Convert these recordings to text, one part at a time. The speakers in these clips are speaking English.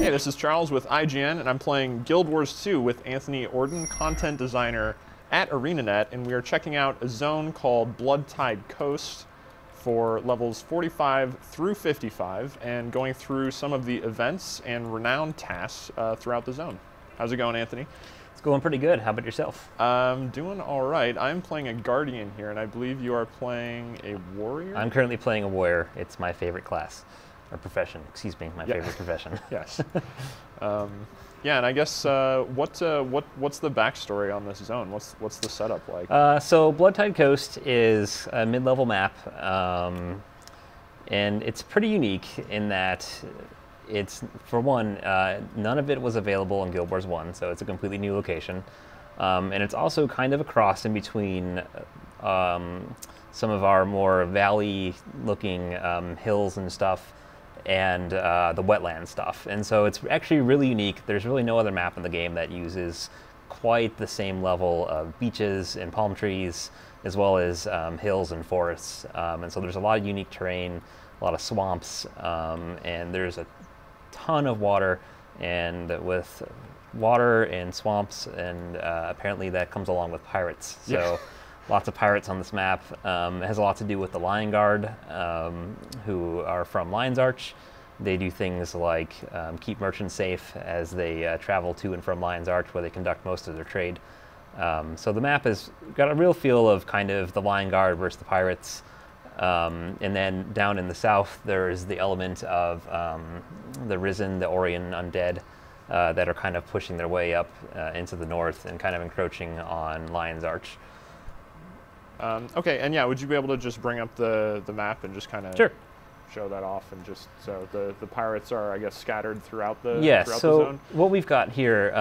Hey, this is Charles with IGN, and I'm playing Guild Wars 2 with Anthony Orden, content designer at ArenaNet, and we are checking out a zone called Bloodtide Coast for levels 45 through 55, and going through some of the events and renown tasks throughout the zone. How's it going, Anthony? It's going pretty good. How about yourself? I'm doing all right. I'm playing a Guardian here, and I believe you are playing a Warrior? I'm currently playing a Warrior. It's my favorite class. Or profession, excuse me, my favorite profession. Yes. Yeah, and I guess what's the backstory on this zone? What's the setup like? So Bloodtide Coast is a mid-level map, and it's pretty unique in that it's, for one, none of it was available in Guild Wars 1, so it's a completely new location. And it's also kind of a cross in between some of our more valley-looking hills and stuff, and the wetland stuff. And so it's actually really unique. There's really no other map in the game that uses quite the same level of beaches and palm trees, as well as hills and forests. And so there's a lot of unique terrain, a lot of swamps, and there's a ton of water. And with water and swamps, and apparently that comes along with pirates. So. Yeah. Lots of pirates on this map. It has a lot to do with the Lion Guard, who are from Lion's Arch. They do things like keep merchants safe as they travel to and from Lion's Arch, where they conduct most of their trade. So the map has got a real feel of kind of the Lion Guard versus the pirates. And then down in the south, there is the element of the Risen, the Orient undead, that are kind of pushing their way up into the north and kind of encroaching on Lion's Arch. Okay, and yeah, would you be able to just bring up the map and just kind of show that off, and just so the pirates are, I guess, scattered throughout the the zone? What we've got here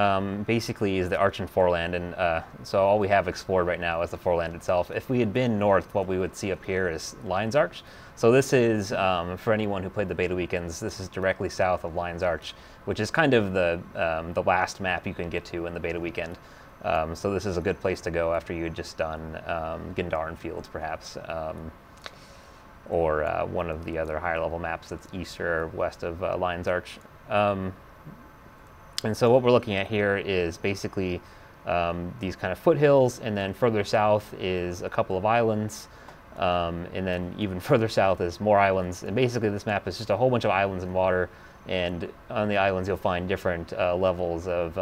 basically is the Arch and Foreland, and so all we have explored right now is the Foreland itself. If we had been north, what we would see up here is Lion's Arch. So this is, for anyone who played the beta weekends, this is directly south of Lion's Arch, which is kind of the last map you can get to in the beta weekend. So this is a good place to go after you had just done Gendaran Fields, perhaps, or one of the other higher level maps that's east or west of Lion's Arch. And so what we're looking at here is basically these kind of foothills, and then further south is a couple of islands, and then even further south is more islands. And basically this map is just a whole bunch of islands and water. And on the islands, you'll find different levels of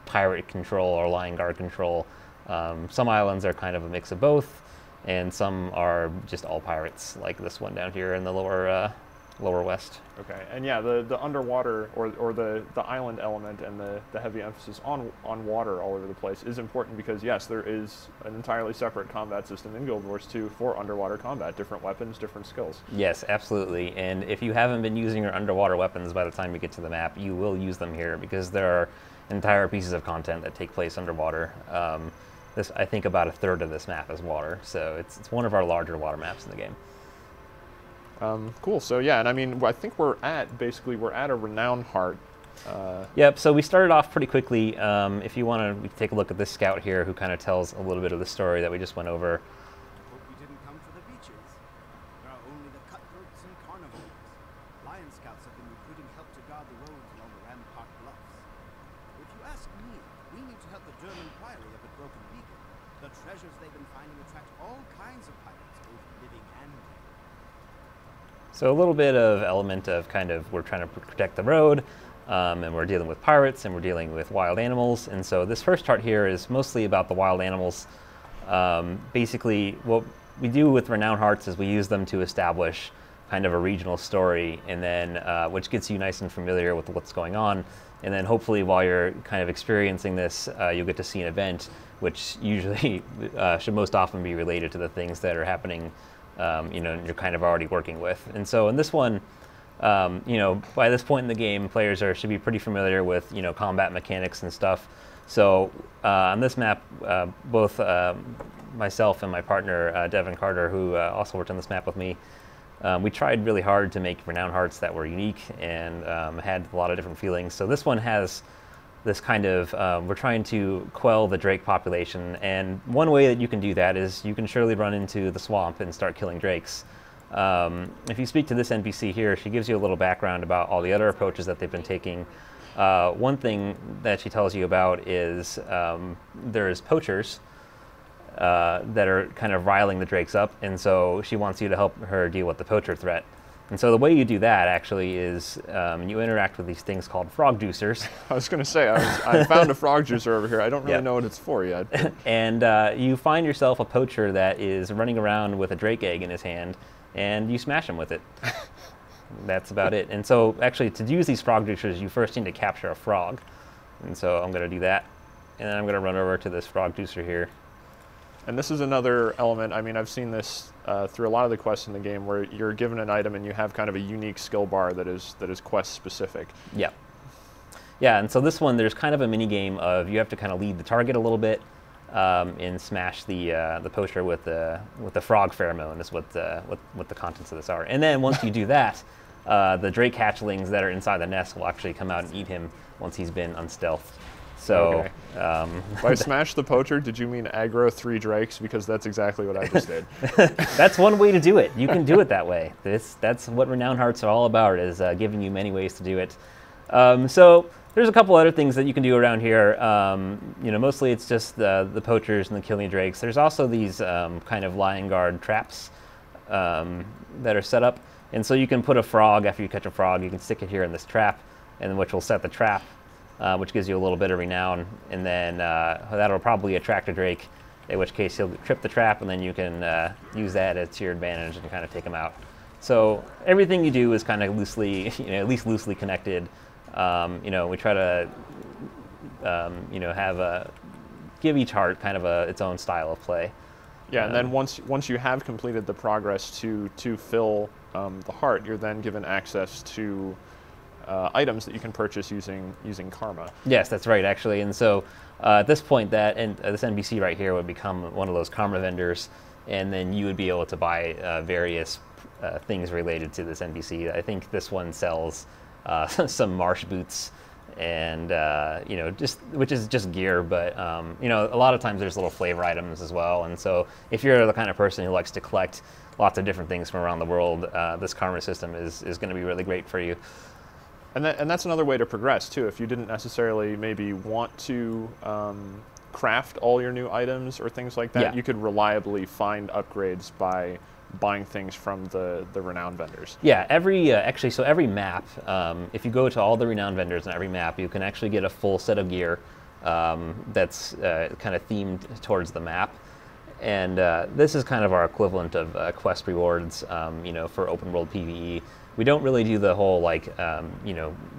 pirate control or Lion Guard control. Some islands are kind of a mix of both, and some are just all pirates, like this one down here in the lower west. Okay, and yeah, the underwater or the island element and the heavy emphasis on water all over the place is important, because yes, there is an entirely separate combat system in Guild Wars 2 for underwater combat, different weapons, different skills. Yes, absolutely. And if you haven't been using your underwater weapons by the time you get to the map, you will use them here, because there are entire pieces of content that take place underwater. I think about a third of this map is water, so it's one of our larger water maps in the game. Cool. So yeah, and I mean, I think we're at a renown heart. Yep. So we started off pretty quickly. If you want to take a look at this scout here, who kind of tells a little bit of the story that we just went over. Hope you didn't come for the beaches. There are only the cutthroats and carnivores. Lion scouts have been recruiting help to guard the roads along the rampart bluffs. If you ask me, we need to help the German priory up at Broken Beacon. The treasures they've been finding attract all kinds of pirates, both living and dead. So a little bit of element of kind of, we're trying to protect the road, and we're dealing with pirates, and we're dealing with wild animals. And so this first chart here is mostly about the wild animals. Basically, what we do with Renown Hearts is we use them to establish kind of a regional story, and then which gets you nice and familiar with what's going on. And then hopefully while you're kind of experiencing this, you'll get to see an event, which usually should most often be related to the things that are happening you're kind of already working with. And so in this one, by this point in the game, players should be pretty familiar with, combat mechanics and stuff. So on this map, both myself and my partner, Devin Carter, who also worked on this map with me, we tried really hard to make Renown Hearts that were unique and had a lot of different feelings. So this one has this kind of, we're trying to quell the drake population, and one way that you can do that is you can surely run into the swamp and start killing drakes. If you speak to this NPC here, she gives you a little background about all the other approaches that they've been taking. One thing that she tells you about is there's poachers that are kind of riling the drakes up, and so she wants you to help her deal with the poacher threat. And so the way you do that actually is you interact with these things called frog juicers. I was going to say, I found a frog juicer over here. I don't really know what it's for yet. And you find yourself a poacher that is running around with a drake egg in his hand, and you smash him with it. That's about it. And so actually to use these frog juicers, you first need to capture a frog. And so I'm going to do that. And then I'm going to run over to this frog juicer here. And this is another element. I mean, I've seen this through a lot of the quests in the game where you're given an item and you have kind of a unique skill bar that is quest specific. Yeah. Yeah, and so this one, there's kind of a mini game of you have to kind of lead the target a little bit and smash the poacher with the frog pheromone is what the contents of this are. And then once you do that, the drake hatchlings that are inside the nest will actually come out and eat him once he's been unstealthed. So, by smash the poacher, did you mean aggro 3 drakes? Because that's exactly what I just did. That's one way to do it. You can do it that way. That's what Renown Hearts are all about, is giving you many ways to do it. So there's a couple other things that you can do around here. Mostly it's just the poachers and the killing drakes. There's also these kind of lion guard traps that are set up. And so you can put a frog, after you catch a frog, you can stick it here in this trap, and which will set the trap. Which gives you a little bit of renown, and then that'll probably attract a drake, in which case he'll trip the trap, and then you can use that to your advantage and kind of take him out. So everything you do is kind of loosely, at least loosely connected. We try to, give each heart kind of its own style of play. Yeah, and then once you have completed the progress to fill the heart, you're then given access to items that you can purchase using karma. Yes, that's right, actually. And so at this point, this NPC right here would become one of those karma vendors, and then you would be able to buy various things related to this NPC. I think this one sells some marsh boots, and which is just gear, but a lot of times there's little flavor items as well. And so if you're the kind of person who likes to collect lots of different things from around the world, this karma system is going to be really great for you. And that's another way to progress too. If you didn't necessarily maybe want to craft all your new items or things like that, you could reliably find upgrades by buying things from the renowned vendors. Yeah, every map, if you go to all the renowned vendors on every map, you can actually get a full set of gear that's kind of themed towards the map. And this is kind of our equivalent of quest rewards, for open world PvE. We don't really do the whole, when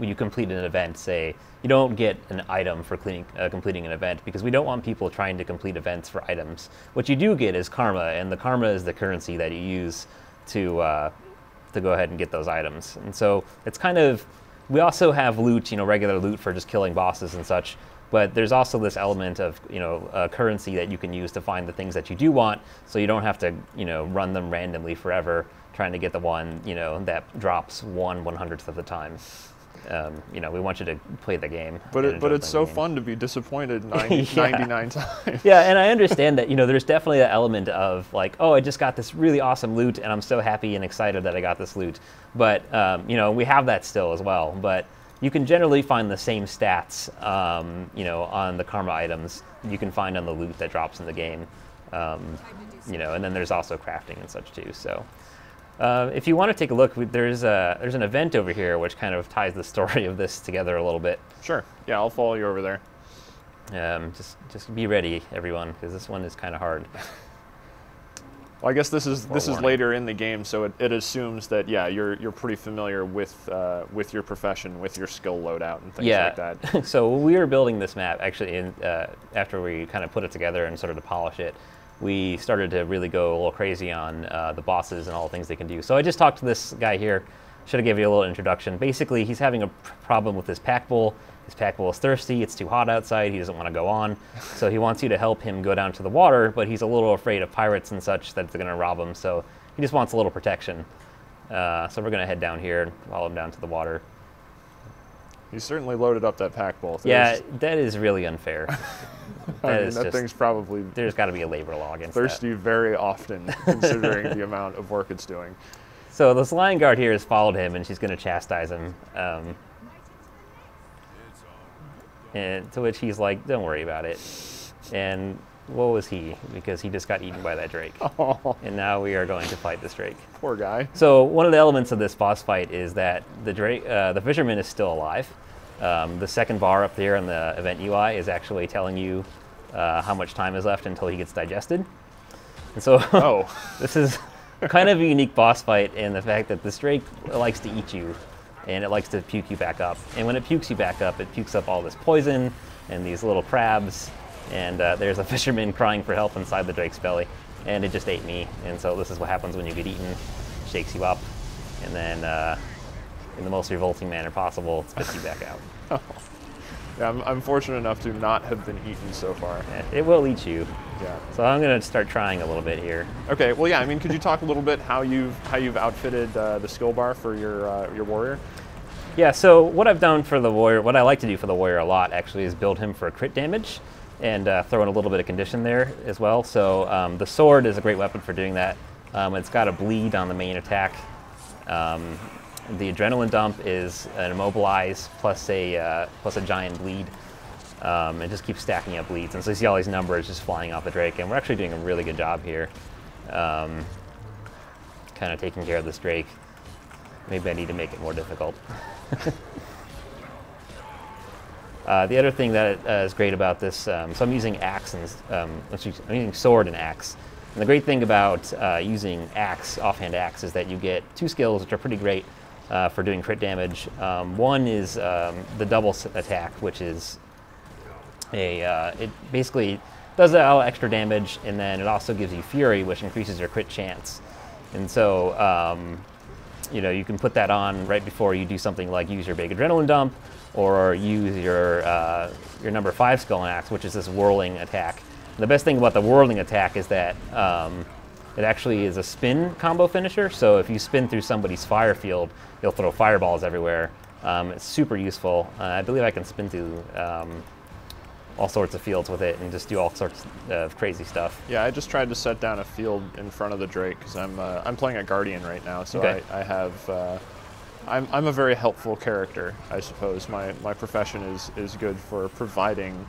you complete an event, say, you don't get an item for completing an event, because we don't want people trying to complete events for items. What you do get is karma, and the karma is the currency that you use to go ahead and get those items. And so it's kind of, we also have loot, regular loot for just killing bosses and such, but there's also this element of, currency that you can use to find the things that you do want, so you don't have to, run them randomly forever, trying to get the one, that drops 1/100th of the time. We want you to play the game. But it's so fun to be disappointed 99 times. Yeah, and I understand that, there's definitely that element of like, oh, I just got this really awesome loot, and I'm so happy and excited that I got this loot. But, we have that still as well. But you can generally find the same stats, on the karma items you can find on the loot that drops in the game. And then there's also crafting and such too. So. If you want to take a look, there's an event over here which kind of ties the story of this together a little bit. Sure. Yeah, I'll follow you over there. Just be ready, everyone, because this one is kind of hard. Well, I guess this is later in the game, so it assumes that you're pretty familiar with your profession, with your skill loadout and things like that. So when we were building this map, actually, after we kind of put it together and started to polish it, we started to really go a little crazy on the bosses and all the things they can do. So I just talked to this guy here. Should have given you a little introduction. Basically, he's having a problem with his pack bull. His pack bull is thirsty. It's too hot outside. He doesn't want to go on. So he wants you to help him go down to the water, but he's a little afraid of pirates and such that they're going to rob him. So he just wants a little protection. So we're going to head down here and follow him down to the water. You certainly loaded up that pack bull. Yeah, that is really unfair. That thing's probably... There's got to be a labor law against thirsty that. very often, considering the amount of work it's doing. So this lion guard here has followed him, and she's going to chastise him. And to which he's like, don't worry about it. And woe is he, because he just got eaten by that drake. Oh, And now we are going to fight this drake. poor guy. So one of the elements of this boss fight is that the fisherman is still alive. The second bar up there in the event UI is actually telling you how much time is left until he gets digested. And so Oh. this is kind of a unique boss fight in the fact that this drake likes to eat you, and it likes to puke you back up. And when it pukes you back up, it pukes up all this poison and these little crabs. And there's a fisherman crying for help inside the drake's belly. And it just ate me. And so this is what happens when you get eaten. It shakes you up. And then, in the most revolting manner possible, it spits you back out. Yeah, I'm fortunate enough to not have been eaten so far. Yeah, it will eat you. Yeah. So I'm going to start trying a little bit here. Okay. Well, yeah. I mean, could you talk a little bit how you've outfitted the skill bar for your warrior? Yeah, so what I've done for the warrior, what I like to do for the warrior a lot actually is build him for crit damage and throw in a little bit of condition there as well. So the sword is a great weapon for doing that. It's got a bleed on the main attack. The adrenaline dump is an immobilize plus a giant bleed. It just keeps stacking up bleeds. And so you see all these numbers just flying off the drake. And we're actually doing a really good job here. Kind of taking care of this drake. Maybe I need to make it more difficult. The other thing that is great about this, so I'm using axe and I'm using sword and axe. And the great thing about using axe, offhand axe, is that you get two skills which are pretty great for doing crit damage. One is the double attack, which is it basically does all extra damage, and then it also gives you fury, which increases your crit chance. And so you can put that on right before you do something like use your big adrenaline dump, or use your number 5 skill on axe, which is this whirling attack. And the best thing about the whirling attack is that it actually is a spin combo finisher. So if you spin through somebody's fire field, you'll throw fireballs everywhere. It's super useful. I believe I can spin through all sorts of fields with it and just do all sorts of crazy stuff. Yeah, I just tried to set down a field in front of the drake because I'm playing a guardian right now, so okay. I have I'm a very helpful character, I suppose. My profession is good for providing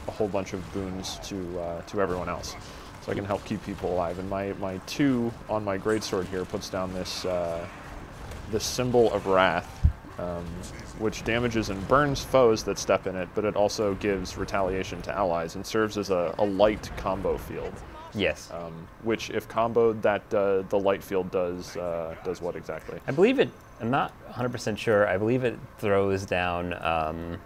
a whole bunch of boons to everyone else, so I can help keep people alive. And my 2 on my greatsword here puts down this this symbol of wrath, which damages and burns foes that step in it, but it also gives retaliation to allies and serves as a light combo field. Yes. Which, if comboed, that the light field does what exactly? I believe it. I'm not 100% sure. I believe it throws down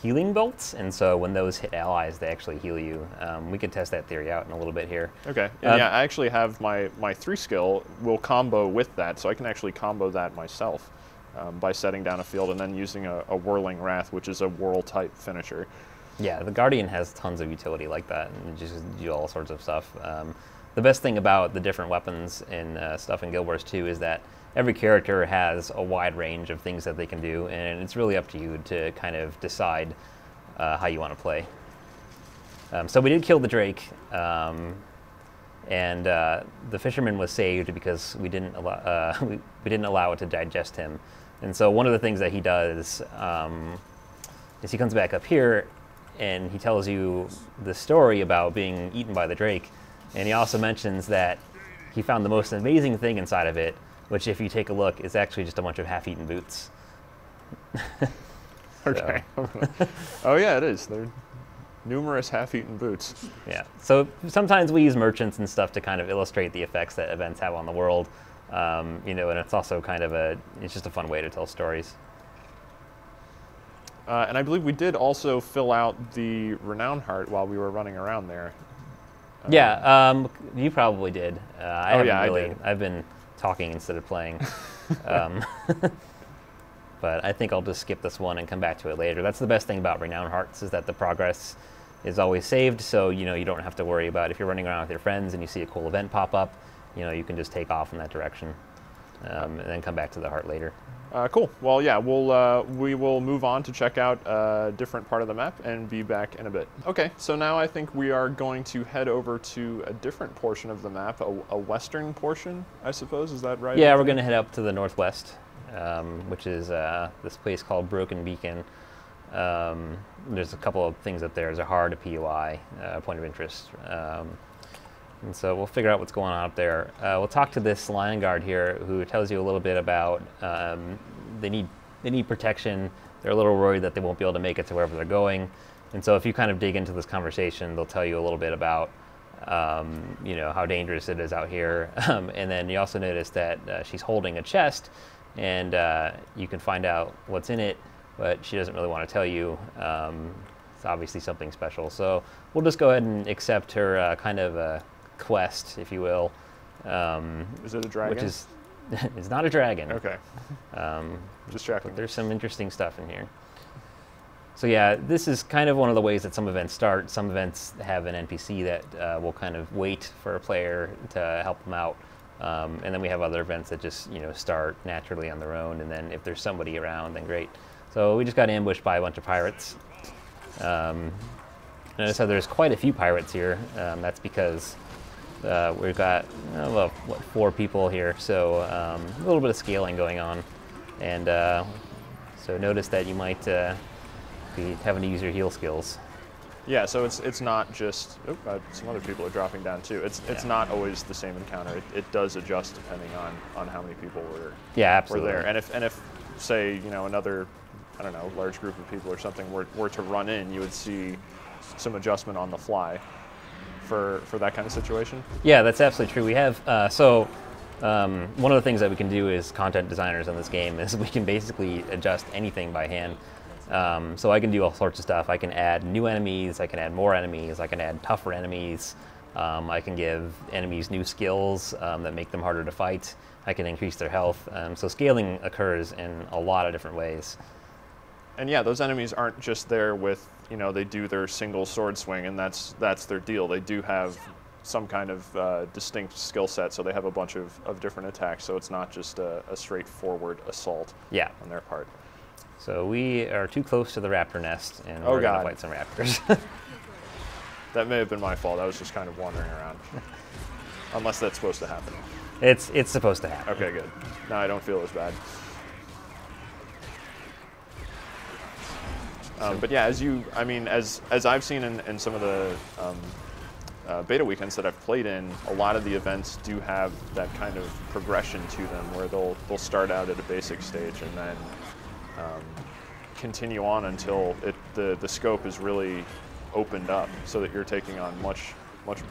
healing bolts, and so when those hit allies, they actually heal you. We could test that theory out in a little bit here. Okay. And yeah, I actually have my 3 skill will combo with that, so I can actually combo that myself by setting down a field and then using a whirling wrath, which is a whirl type finisher. Yeah, the Guardian has tons of utility like that, and just do all sorts of stuff. The best thing about the different weapons and stuff in Guild Wars 2 is that every character has a wide range of things that they can do, and it's really up to you to kind of decide how you want to play. So we did kill the drake, and the fisherman was saved because we didn't allow we didn't allow it to digest him. And so one of the things that he does is he comes back up here and he tells you the story about being eaten by the drake, and he also mentions that he found the most amazing thing inside of it, which, if you take a look, is actually just a bunch of half-eaten boots. Okay. Oh yeah, it is. They're numerous half-eaten boots. Yeah. So sometimes we use merchants and stuff to kind of illustrate the effects that events have on the world, and it's also kind of it's just a fun way to tell stories. And I believe we did also fill out the renown heart while we were running around there. Yeah, you probably did. I haven't I really. did. I've been talking instead of playing. But I think I'll just skip this one and come back to it later. That's the best thing about renown hearts, is that the progress is always saved, so you don't have to worry about if you're running around with your friends and you see a cool event pop up, you can just take off in that direction and then come back to the heart later. Cool. Well, yeah, we will move on to check out a different part of the map and be back in a bit. Okay, so now I think we are going to head over to a different portion of the map, a western portion, I suppose. Is that right? Yeah, we're going to head up to the northwest, which is this place called Broken Beacon. There's a couple of things up there. There's a heart, a POI, point of interest. And so we'll figure out what's going on up there. We'll talk to this lion guard here who tells you a little bit about they need protection. They're a little worried that they won't be able to make it to wherever they're going. And so if you kind of dig into this conversation, they'll tell you a little bit about you know, how dangerous it is out here. And then you also notice that she's holding a chest, and you can find out what's in it, but she doesn't really want to tell you. It's obviously something special. So we'll just go ahead and accept her kind of quest, if you will. Is it a dragon? Which is, it's not a dragon. Okay. Just checking. But there's some interesting stuff in here. So yeah, this is kind of one of the ways that some events start. Some events have an NPC that will kind of wait for a player to help them out. And then we have other events that just, you know, start naturally on their own. And then if there's somebody around, then great. So we just got ambushed by a bunch of pirates. Notice how there's quite a few pirates here. That's because we've got, well, what, 4 people here. So a little bit of scaling going on. And so notice that you might be having to use your heal skills. Yeah, so it's not just some other people are dropping down too. It's not always the same encounter. It does adjust depending on how many people were absolutely. were there. And if say, you know, another, I don't know, large group of people or something were to run in, you would see some adjustment on the fly for that kind of situation. Yeah, that's absolutely true. We have one of the things that we can do as content designers in this game is we can basically adjust anything by hand. So I can do all sorts of stuff. I can add new enemies, I can add more enemies, I can add tougher enemies, I can give enemies new skills that make them harder to fight, I can increase their health. So scaling occurs in a lot of different ways. And yeah, those enemies aren't just there with, you know, they do their single sword swing and that's their deal. They do have some kind of distinct skill set, so they have a bunch of different attacks, so it's not just a straightforward assault on their part. So we are too close to the raptor nest, and we're going to fight some raptors. That may have been my fault. I was just kind of wandering around. Unless that's supposed to happen. It's supposed to happen. Okay, good. Now I don't feel as bad. But yeah, as I've seen in some of the beta weekends that I've played in, a lot of the events do have that kind of progression to them, where they'll start out at a basic stage and then continue on until the scope is really opened up, so that you're taking on much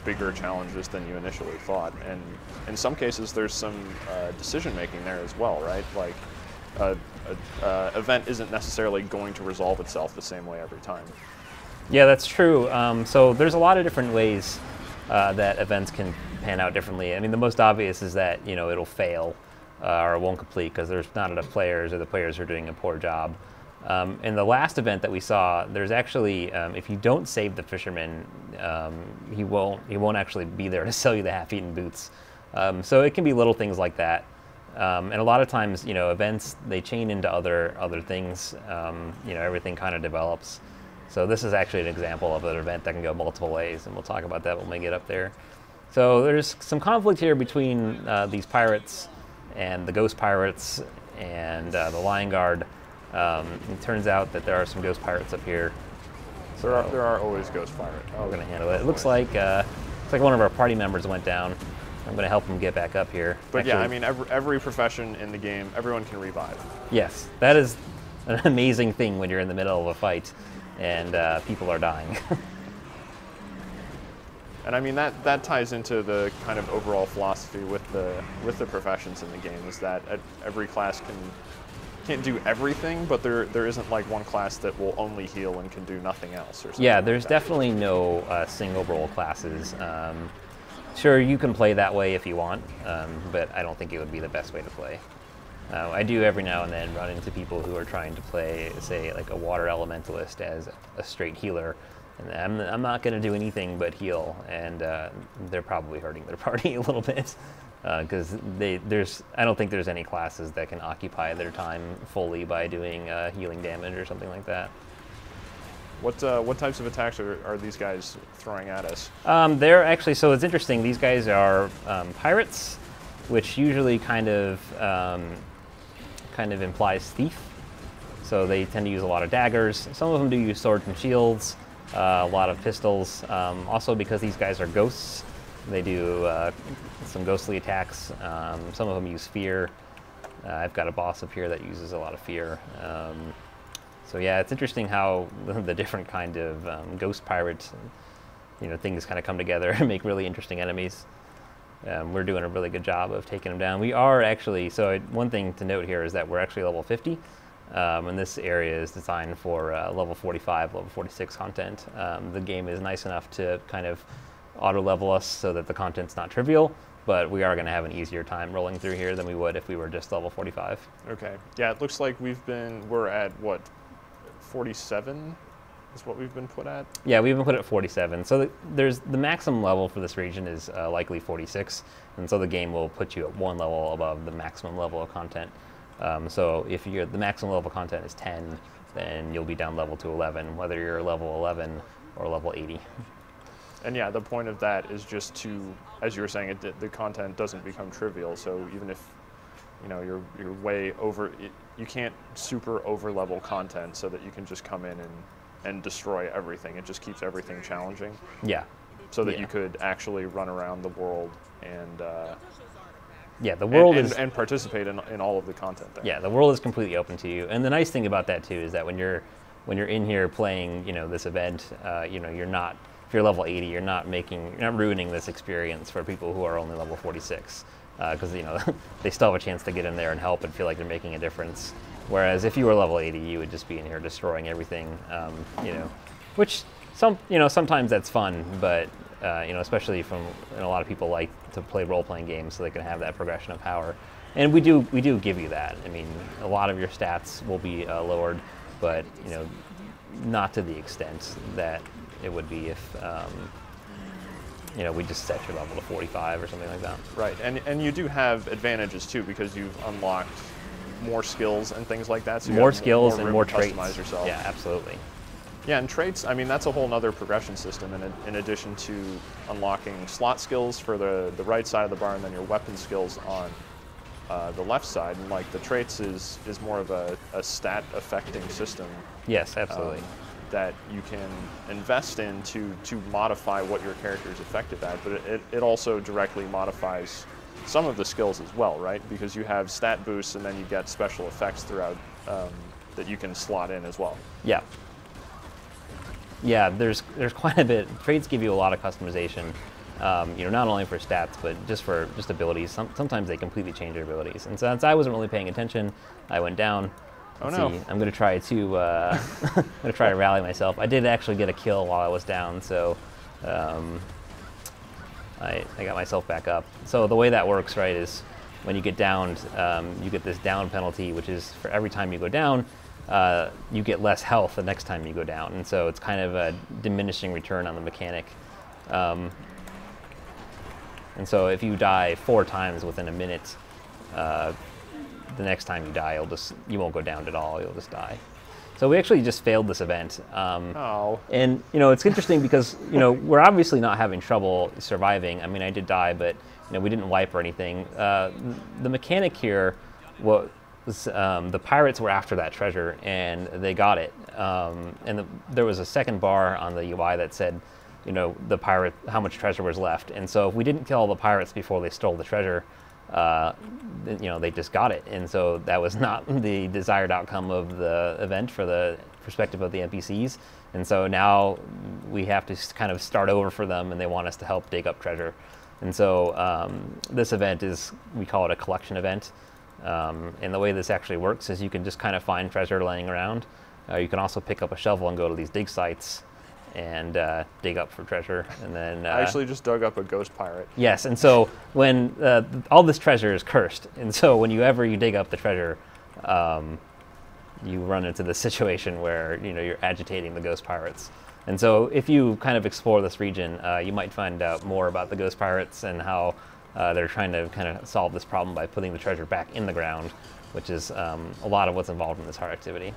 bigger challenges than you initially thought. And in some cases, there's some decision making there as well, right? Like an event isn't necessarily going to resolve itself the same way every time. Yeah, that's true. So there's a lot of different ways that events can pan out differently. I mean, the most obvious is that, you know, it'll fail or it won't complete because there's not enough players, or the players are doing a poor job. In the last event that we saw, there's actually, if you don't save the fisherman, he won't actually be there to sell you the half-eaten boots. So it can be little things like that. And a lot of times, you know, events, they chain into other things. You know, everything kind of develops. So this is actually an example of an event that can go multiple ways, and we'll talk about that when we get up there. So there's some conflict here between these pirates and the ghost pirates and the lion guard. It turns out that there are some ghost pirates up here. So there are always ghost pirates. We're going to handle it. It looks like one of our party members went down. I'm going to help him get back up here. But actually, yeah, I mean, every profession in the game, everyone can revive. Yes, that is an amazing thing when you're in the middle of a fight and people are dying. And I mean, that ties into the kind of overall philosophy with the professions in the game, is that every class can't do everything, but there isn't like one class that will only heal and can do nothing else or something. Yeah, there's definitely no single role classes. Sure, you can play that way if you want, but I don't think it would be the best way to play. I do every now and then run into people who are trying to play, say, like a water elementalist as a straight healer, and I'm not going to do anything but heal, and they're probably hurting their party a little bit, because I don't think there's any classes that can occupy their time fully by doing healing damage or something like that. What types of attacks are these guys throwing at us? They're actually, so it's interesting, these guys are pirates, which usually kind of implies thief. So they tend to use a lot of daggers. Some of them do use swords and shields, a lot of pistols. Also because these guys are ghosts, they do some ghostly attacks. Some of them use fear. I've got a boss up here that uses a lot of fear. So yeah, it's interesting how the different kind of ghost pirates, things kind of come together and make really interesting enemies. We're doing a really good job of taking them down. We are actually, one thing to note here is that we're actually level 50. And this area is designed for level 45, level 46 content. The game is nice enough to kind of auto-level us so that the content's not trivial, but we are going to have an easier time rolling through here than we would if we were just level 45. Okay. Yeah, it looks like we're at, what, 47 is what we've been put at? Yeah, we've been put at 47. So there's the maximum level for this region is likely 46, and so the game will put you at one level above the maximum level of content. So if the maximum level of content is 10, then you'll be down level to 11, whether you're level 11 or level 80. And yeah, the point of that is just to, as you were saying, the content doesn't become trivial. So even if you're way over, you can't super over level content so that you can just come in and destroy everything. It just keeps everything challenging. Yeah. So that you could actually run around the world and yeah, the world and participate in all of the content there. Yeah, the world is completely open to you. And the nice thing about that too is that when you're in here playing, this event, you're not, if you're level 80, you're not ruining this experience for people who are only level 46. Because they still have a chance to get in there and help and feel like they're making a difference. Whereas if you were level 80, you would just be in here destroying everything, which sometimes that's fun, but especially and a lot of people like to play role-playing games so they can have that progression of power, and we do give you that. I mean, a lot of your stats will be lowered, but not to the extent that it would be if we just set your level to 45 or something like that. Right, and you do have advantages too because you've unlocked more skills and things like that. So more skills and more to traits. Customize yourself. Yeah, absolutely. Yeah, and traits, I mean, that's a whole nother progression system in addition to unlocking slot skills for the right side of the bar and then your weapon skills on the left side. And like the traits is more of a stat affecting system. Yes, absolutely. That you can invest in to modify what your character is effective at, but it also directly modifies some of the skills as well, right? Because you have stat boosts and then you get special effects throughout that you can slot in as well. Yeah. Yeah, there's quite a bit. Traits give you a lot of customization, not only for stats, but just for abilities. Sometimes they completely change your abilities. And since I wasn't really paying attention, I went down. Oh no! I'm going to try to rally myself. I did actually get a kill while I was down, so I got myself back up. So the way that works, right, is when you get downed, you get this down penalty, which is for every time you go down, you get less health the next time you go down, and so it's kind of a diminishing return on the mechanic. And so if you die 4 times within a minute, the next time you die, you won't go down at all. You'll just die. So we actually just failed this event. And it's interesting because we're obviously not having trouble surviving. I mean, I did die, but we didn't wipe or anything. The mechanic here was the pirates were after that treasure and they got it. And there was a second bar on the UI that said, how much treasure was left. And so if we didn't kill all the pirates before they stole the treasure, they just got it. And so that was not the desired outcome of the event for the perspective of the NPCs. And so now we have to kind of start over for them, and they want us to help dig up treasure. And so this event we call it a collection event. And the way this actually works is you can just kind of find treasure laying around. You can also pick up a shovel and go to these dig sites and dig up for treasure. And then I actually just dug up a ghost pirate. Yes, and so when all this treasure is cursed, and so whenever you dig up the treasure, you run into the situation where you're agitating the ghost pirates. And so if you kind of explore this region, you might find out more about the ghost pirates and how they're trying to kind of solve this problem by putting the treasure back in the ground, which is a lot of what's involved in this hard activity.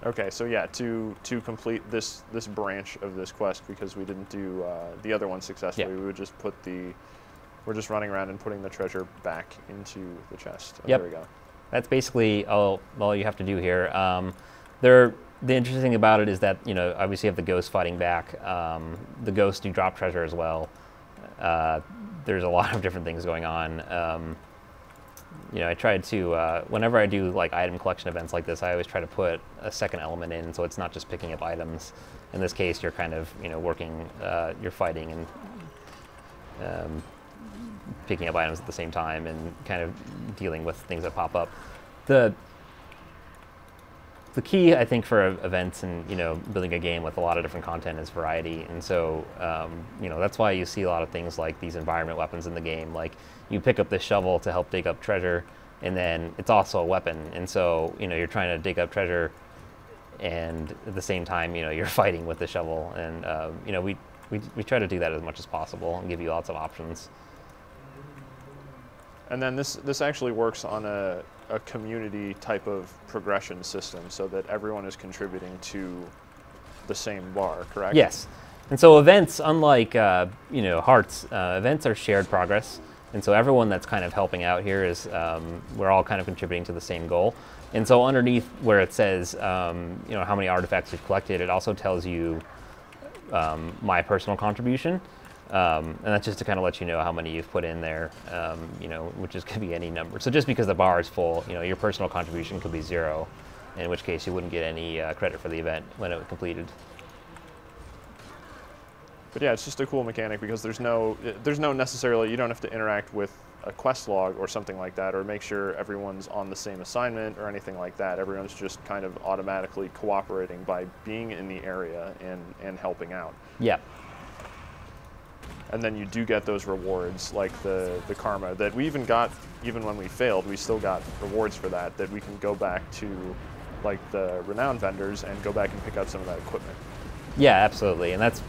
Okay, so yeah, to complete this branch of this quest, because we didn't do the other one successfully, we would just we're just running around and putting the treasure back into the chest. Oh, yep. There we go. That's basically all you have to do here. The interesting thing about it is that, obviously you have the ghosts fighting back. The ghosts do drop treasure as well. There's a lot of different things going on. I tried to, whenever I do like item collection events like this, I always try to put a second element in, so it's not just picking up items. In this case, you're kind of, working, you're fighting and picking up items at the same time and kind of dealing with things that pop up. The key, I think, for events and building a game with a lot of different content is variety, and so that's why you see a lot of things like these environment weapons in the game. Like you pick up this shovel to help dig up treasure, and then it's also a weapon, and so you're trying to dig up treasure, and at the same time you're fighting with the shovel, and we try to do that as much as possible and give you lots of options. And then this actually works on a community type of progression system, so that everyone is contributing to the same bar, correct? Yes. And so events, unlike hearts, events are shared progress. And so everyone that's kind of helping out here is, we're all kind of contributing to the same goal. And so underneath where it says, how many artifacts you've collected, it also tells you my personal contribution. And that's just to kind of let you know how many you've put in there, which could be any number. So just because the bar is full, your personal contribution could be 0, in which case you wouldn't get any credit for the event when it was completed. But yeah, it's just a cool mechanic because there's no necessarily, you don't have to interact with a quest log or something like that, or make sure everyone's on the same assignment or anything like that. Everyone's just kind of automatically cooperating by being in the area and helping out. Yeah. And then you do get those rewards, like the karma that we even got, even when we failed, we still got rewards for that we can go back to, like the renowned vendors, and go back and pick up some of that equipment. Yeah, absolutely, and that's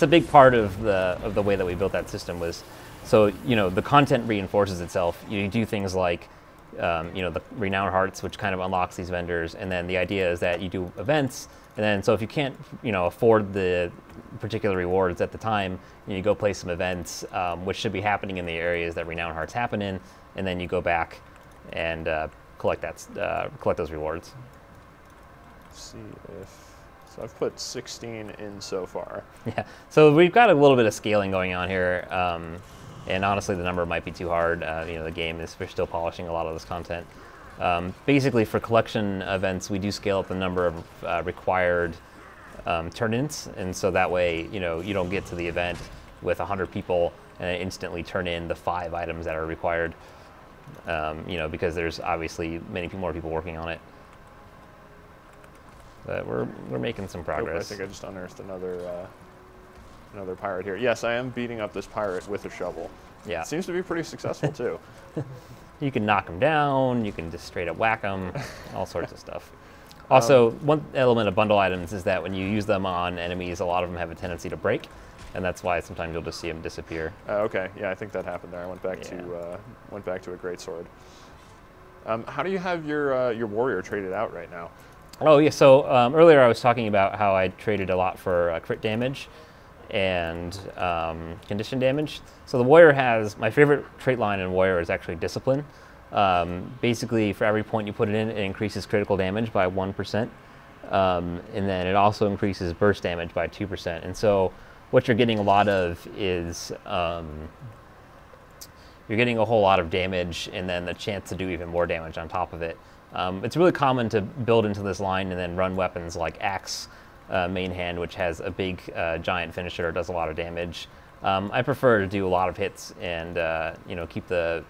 a big part of the way that we built that system was, so the content reinforces itself. You do things like the renowned hearts, which kind of unlocks these vendors, and then the idea is that you do events, and then so if you can't afford the particular rewards at the time, you go play some events, which should be happening in the areas that renowned hearts happen in, and then you go back and collect those rewards. Let's see if, so I've put 16 in so far. Yeah, so we've got a little bit of scaling going on here, and honestly the number might be too hard. The game is, we're still polishing a lot of this content. Basically for collection events, we do scale up the number of required turn-ins, and so that way you don't get to the event with 100 people and instantly turn in the 5 items that are required, because there's obviously many more people working on it. But we're making some progress. I think I just unearthed another pirate here. Yes, I am beating up this pirate with a shovel. Yeah, it seems to be pretty successful too. You can knock them down, you can just straight up whack them, all sorts of stuff. Also, one element of bundle items is that when you use them on enemies, a lot of them have a tendency to break, and that's why sometimes you'll just see them disappear. Okay, yeah, I think that happened there. I went back to a greatsword. How do you have your warrior traded out right now? Oh yeah, so earlier I was talking about how I traded a lot for crit damage and condition damage. So the warrior has, my favorite trait line in warrior is actually discipline. Basically, for every point you put it in, it increases critical damage by 1%, and then it also increases burst damage by 2%. And so what you're getting a lot of is you're getting a whole lot of damage and then the chance to do even more damage on top of it. It's really common to build into this line and then run weapons like Axe main hand, which has a big giant finisher, does a lot of damage. I prefer to do a lot of hits and keep the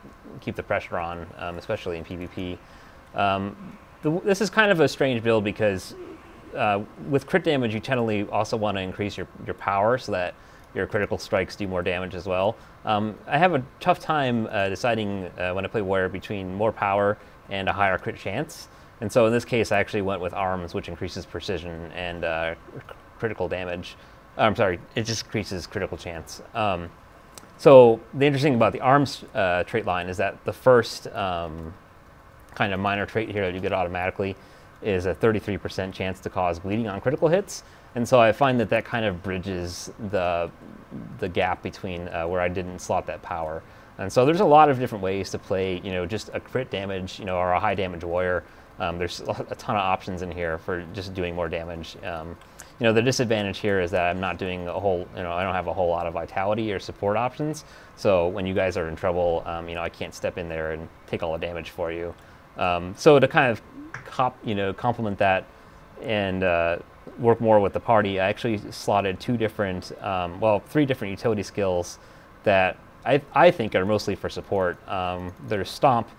pressure on, especially in PvP. This is kind of a strange build because with crit damage, you generally also want to increase your power so that your critical strikes do more damage as well. I have a tough time deciding when I play warrior between more power and a higher crit chance. And so in this case, I actually went with arms, which increases precision and critical damage. I'm sorry, it just increases critical chance. So the interesting thing about the arms trait line is that the first kind of minor trait here that you get automatically is a 33% chance to cause bleeding on critical hits. And so I find that kind of bridges the gap between where I didn't slot that power. And so there's a lot of different ways to play, just a crit damage, or a high damage warrior. There's a ton of options in here for just doing more damage. The disadvantage here is that I'm not doing I don't have a whole lot of vitality or support options. So when you guys are in trouble, I can't step in there and take all the damage for you. So to kind of complement that and work more with the party, I actually slotted three different utility skills that I think are mostly for support. There's Stomp,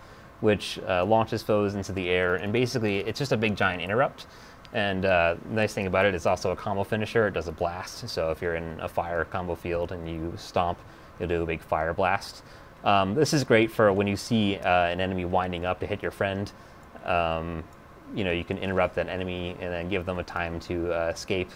which launches foes into the air, and basically it's just a big giant interrupt. And the nice thing about it is also a combo finisher. It does a blast, so if you're in a fire combo field and you Stomp, you'll do a big fire blast. This is great for when you see an enemy winding up to hit your friend. You can interrupt that enemy and then give them a time to escape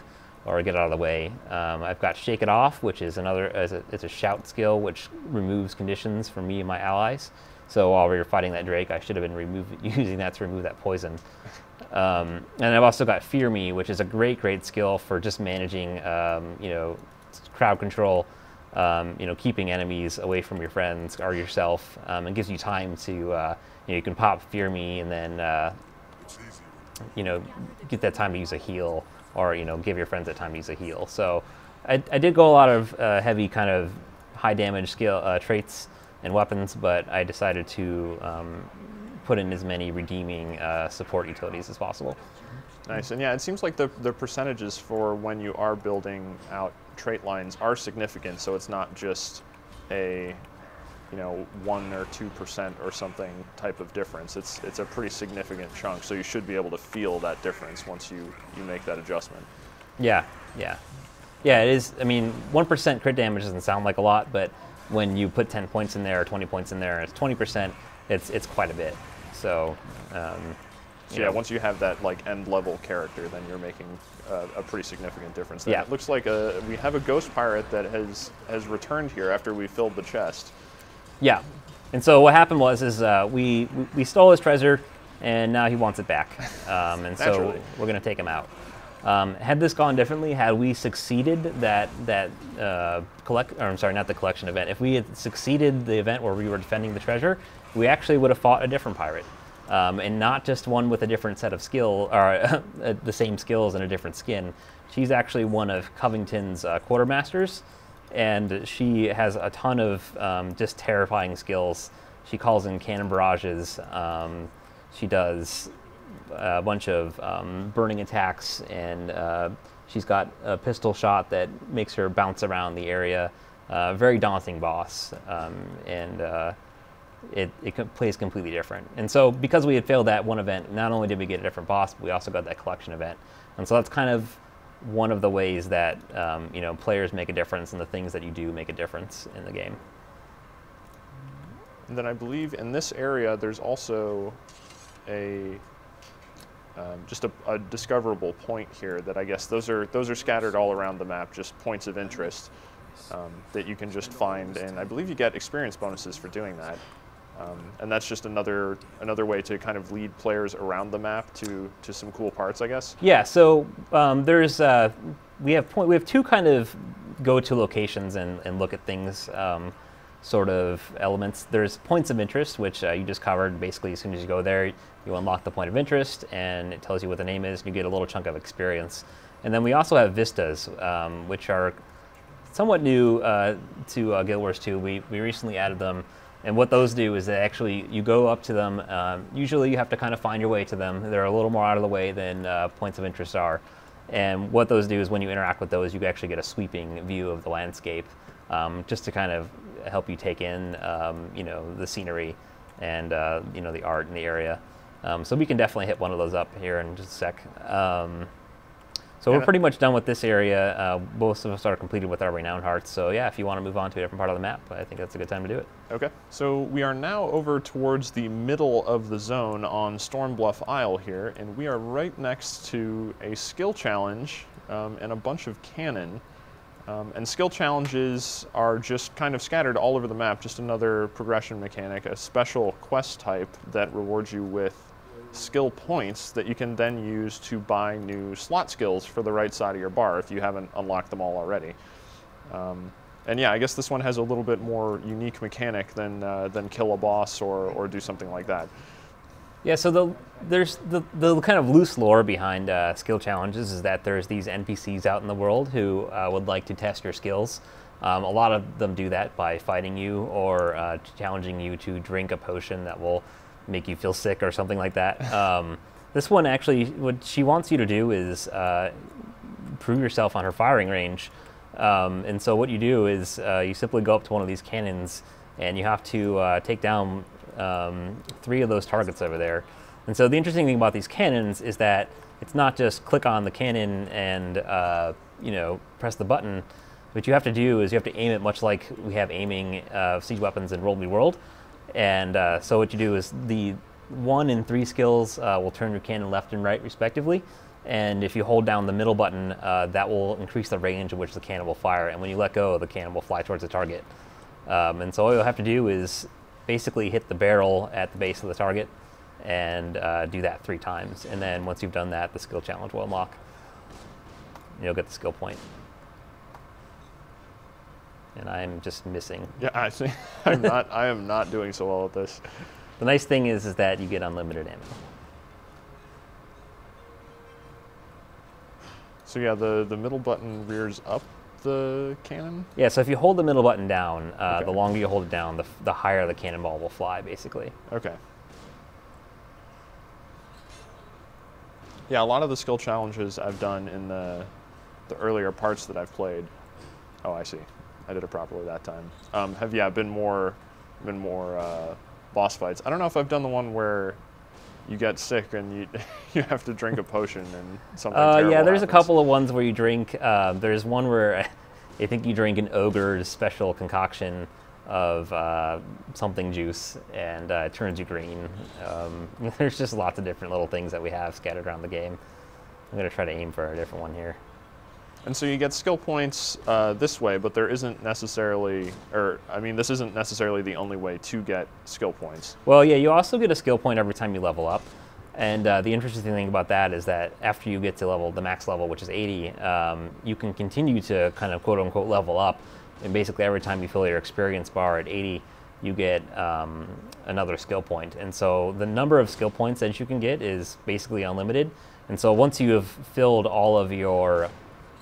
or get out of the way. I've got Shake It Off, which is it's a shout skill which removes conditions for me and my allies. So while we were fighting that Drake, I should have been using that to remove that poison. And I've also got Fear Me, which is a great skill for just managing, crowd control, keeping enemies away from your friends or yourself, and gives you time to, you can pop Fear Me and then, get that time to use a heal, or give your friends that time to use a heal. So I did go a lot of heavy kind of high damage skill traits and weapons, but I decided to put in as many redeeming support utilities as possible. Nice. And yeah, it seems like the percentages for when you are building out trait lines are significant, so it's not just a 1 or 2% or something type of difference. It's a pretty significant chunk, so you should be able to feel that difference once you make that adjustment. Yeah, it is. I mean, 1% crit damage doesn't sound like a lot, but when you put 10 points in there or 20 points in there, and it's 20%, it's quite a bit. So, yeah, once you have that end level character, then you're making a pretty significant difference. There. Yeah. It looks like we have a ghost pirate that has returned here after we filled the chest. Yeah, and so what happened was we stole his treasure, and now he wants it back, and so we're going to take him out. Had this gone differently, had we succeeded not the collection event, if we had succeeded the event where we were defending the treasure, we actually would have fought a different pirate, and not just one with a different set of skill, or the same skills and a different skin. She's actually one of Covington's quartermasters, and she has a ton of just terrifying skills. She calls in cannon barrages. She does a bunch of burning attacks, and she's got a pistol shot that makes her bounce around the area. Very daunting boss, and it plays completely different. And so because we had failed that one event, not only did we get a different boss, but we also got that collection event. And so that's kind of one of the ways that players make a difference, and the things that you do make a difference in the game. And then I believe in this area there's also just a discoverable point here that I guess those are scattered all around the map, just points of interest that you can just find, and I believe you get experience bonuses for doing that. And that's just another way to kind of lead players around the map to some cool parts, I guess. Yeah. So we have two kind of go-to locations and look at things, sort of elements. There's points of interest, which you just covered. Basically, as soon as you go there, you unlock the point of interest, and it tells you what the name is, and you get a little chunk of experience. And then we also have vistas, which are somewhat new to Guild Wars 2. We recently added them. And what those do is that actually you go up to them. Usually you have to kind of find your way to them. They're a little more out of the way than points of interest are. And what those do is when you interact with those, you actually get a sweeping view of the landscape, just to kind of help you take in, the scenery and the art in the area. So we can definitely hit one of those up here in just a sec. So we're pretty much done with this area. Most of us are completed with our Renowned Hearts. So yeah, if you want to move on to a different part of the map, I think that's a good time to do it. Okay. So we are now over towards the middle of the zone on Stormbluff Isle here, and we are right next to a skill challenge and a bunch of cannon. And skill challenges are just kind of scattered all over the map, just another progression mechanic, a special quest type that rewards you with skill points that you can then use to buy new slot skills for the right side of your bar if you haven't unlocked them all already. And yeah, I guess this one has a little bit more unique mechanic than kill a boss or do something like that. Yeah, so there's the kind of loose lore behind skill challenges is that there's these NPCs out in the world who would like to test your skills. A lot of them do that by fighting you or challenging you to drink a potion that will make you feel sick or something like that. This one actually, what she wants you to do is prove yourself on her firing range. And so what you do is you simply go up to one of these cannons and you have to take down 3 of those targets over there. And so the interesting thing about these cannons is that it's not just click on the cannon and press the button. What you have to do is you have to aim it much like we have aiming siege weapons in World v. World. And so what you do is the 1 and 3 skills will turn your cannon left and right respectively. And if you hold down the middle button, that will increase the range at which the cannon will fire. And when you let go, the cannon will fly towards the target. And so all you'll have to do is basically hit the barrel at the base of the target and do that 3 times. And then once you've done that, the skill challenge will unlock. And you'll get the skill point. And I'm just missing. Yeah, I see. I am not doing so well at this. The nice thing is that you get unlimited ammo. So yeah, the middle button rears up the cannon? Yeah, so if you hold the middle button down, the longer you hold it down, the higher the cannonball will fly, basically. Okay. Yeah, a lot of the skill challenges I've done in the earlier parts that I've played. Oh, I see. I did it properly that time. Have been more boss fights. I don't know if I've done the one where you get sick and you have to drink a potion and something terrible yeah, there's happens. a couple of ones where you drink. There's one where I think you drink an ogre's special concoction of something juice and it turns you green. There's just lots of different little things that we have scattered around the game. I'm going to try to aim for a different one here. And so you get skill points this way, but there isn't necessarily, this isn't necessarily the only way to get skill points. Well, yeah, you also get a skill point every time you level up. And the interesting thing about that is that after you get to the max level, which is 80, you can continue to kind of quote-unquote level up. And basically every time you fill your experience bar at 80, you get another skill point. And so the number of skill points that you can get is basically unlimited. And so once you have filled all of your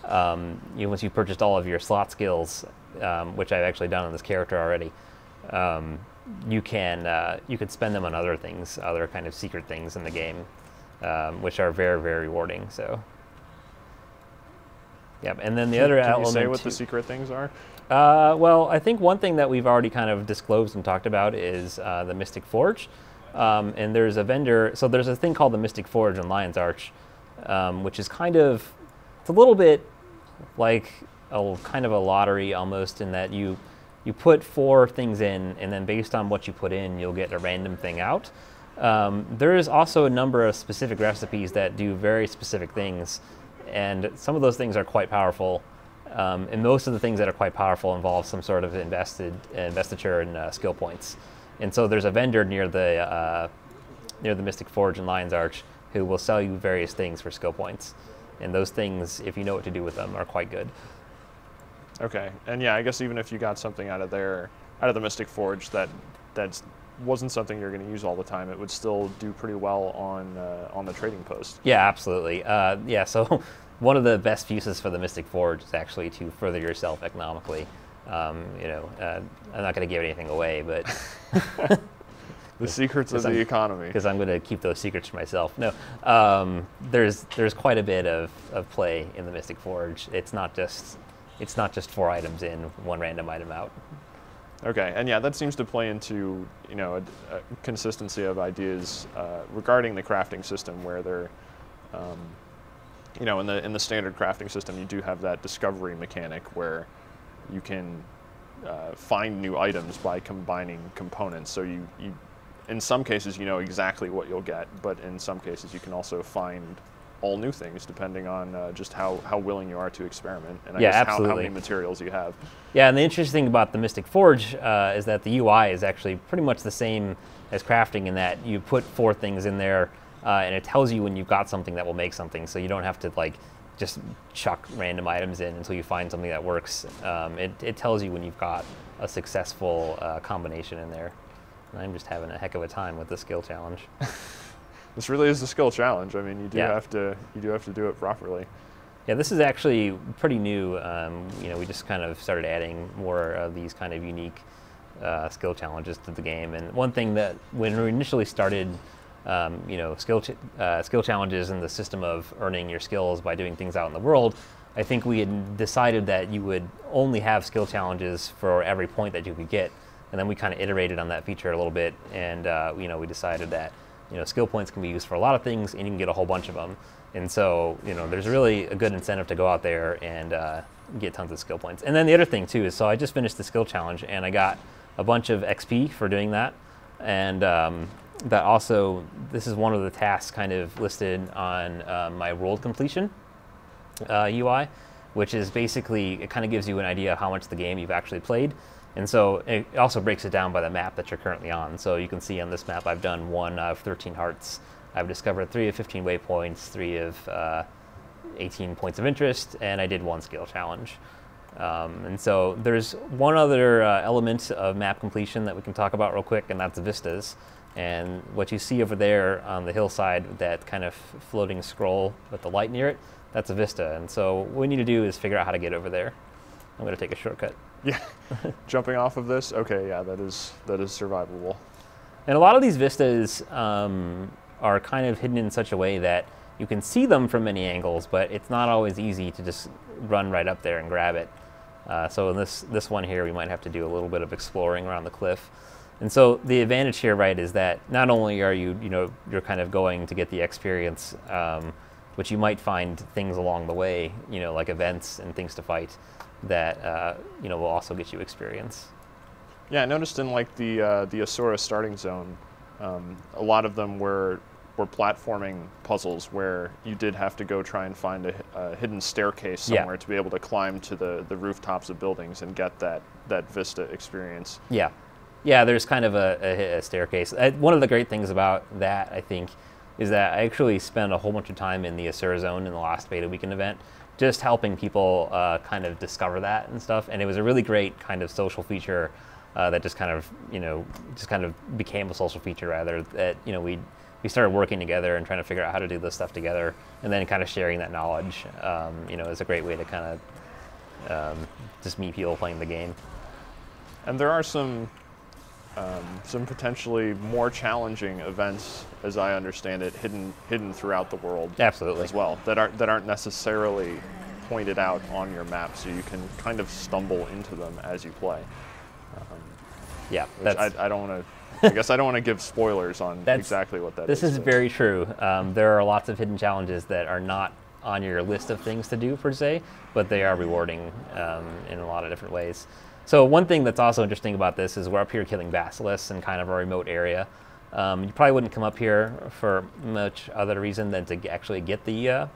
once you've purchased all of your slot skills, which I've actually done on this character already, you can spend them on other things, other kind of secret things in the game, which are very, very rewarding. So, yep. And then the other element. Can you say what the secret things are? Well, I think one thing that we've already kind of disclosed and talked about is the Mystic Forge. And there's a vendor. So there's a thing called the Mystic Forge in Lion's Arch, which is kind of, it's a little bit like a kind of a lottery almost, in that you put 4 things in, and then based on what you put in, you'll get a random thing out. There is also a number of specific recipes that do very specific things, and some of those things are quite powerful. And most of the things that are quite powerful involve some sort of investiture and skill points. And so there's a vendor near the Mystic Forge in Lion's Arch who will sell you various things for skill points. And those things, if you know what to do with them, are quite good. Okay, and yeah, I guess even if you got something out of the Mystic Forge that wasn't something you're going to use all the time, it would still do pretty well on the trading post. Yeah, absolutely. Yeah, so one of the best uses for the Mystic Forge is actually to further yourself economically. I'm not going to give anything away, but the secrets of the economy. Because I'm going to keep those secrets for myself. No, there's quite a bit of play in the Mystic Forge. It's not just 4 items in, 1 random item out. Okay, and yeah, that seems to play into a consistency of ideas regarding the crafting system, where they're in the standard crafting system, you do have that discovery mechanic where you can find new items by combining components. So you in some cases you know exactly what you'll get, but in some cases you can also find all new things depending on just how willing you are to experiment, and I guess how many materials you have. Yeah, and the interesting thing about the Mystic Forge is that the UI is actually pretty much the same as crafting, in that you put 4 things in there and it tells you when you've got something that will make something, so you don't have to just chuck random items in until you find something that works. It tells you when you've got a successful combination in there. And I'm just having a heck of a time with the skill challenge. This really is a skill challenge. I mean, you do Yeah. have to do it properly. Yeah, this is actually pretty new. You know, we just kind of started adding more of these kind of unique skill challenges to the game. And one thing that when we initially started, you know, skill challenges and the system of earning your skills by doing things out in the world, I think we had decided that you would only have skill challenges for every point that you could get. And then we kind of iterated on that feature a little bit, and you know, we decided that, you know, skill points can be used for a lot of things, and you can get a whole bunch of them. And so, you know, there's really a good incentive to go out there and get tons of skill points. And then the other thing too is, so I just finished the skill challenge, and I got a bunch of XP for doing that. And that also, this is one of the tasks kind of listed on my world completion UI, which is basically, it kind of gives you an idea of how much the game you've actually played. And so it also breaks it down by the map that you're currently on. So you can see on this map I've done 1 out of 13 hearts. I've discovered 3 of 15 waypoints, 3 of 18 points of interest, and I did 1 skill challenge. And so there's one other element of map completion that we can talk about real quick, and that's vistas. And what you see over there on the hillside, that kind of floating scroll with the light near it, that's a vista. And so what we need to do is figure out how to get over there. I'm going to take a shortcut. Yeah, jumping off of this. Okay, yeah, that is survivable. And a lot of these vistas are kind of hidden in such a way that you can see them from many angles, but it's not always easy to just run right up there and grab it. So in this one here, we might have to do a little bit of exploring around the cliff. And so the advantage here, right, is that not only are you're kind of going to get the experience, but you might find things along the way, you know, like events and things to fight that you know, will also get you experience. Yeah, I noticed in like the Asura starting zone, a lot of them were platforming puzzles where you did have to go try and find a hidden staircase somewhere to be able to climb to the rooftops of buildings and get that vista experience. Yeah. Yeah, there's kind of a staircase. One of the great things about that, I think, is that I actually spent a whole bunch of time in the Asura zone in the last beta weekend event, just helping people kind of discover that and stuff. And it was a really great kind of social feature that just kind of, you know, became a social feature rather, that, you know, we started working together and trying to figure out how to do this stuff together, and then kind of sharing that knowledge, you know, is a great way to kind of just meet people playing the game. And there are some potentially more challenging events, as I understand it, hidden throughout the world. Absolutely. As well, that aren't necessarily pointed out on your map, so you can kind of stumble into them as you play. Yeah, which I don't want to. I guess I don't want to give spoilers on exactly what that is. This is very true. There are lots of hidden challenges that are not on your list of things to do per se, but they are rewarding in a lot of different ways. So one thing that's also interesting about this is we're up here killing basilisks in kind of a remote area. You probably wouldn't come up here for much other reason than to actually get the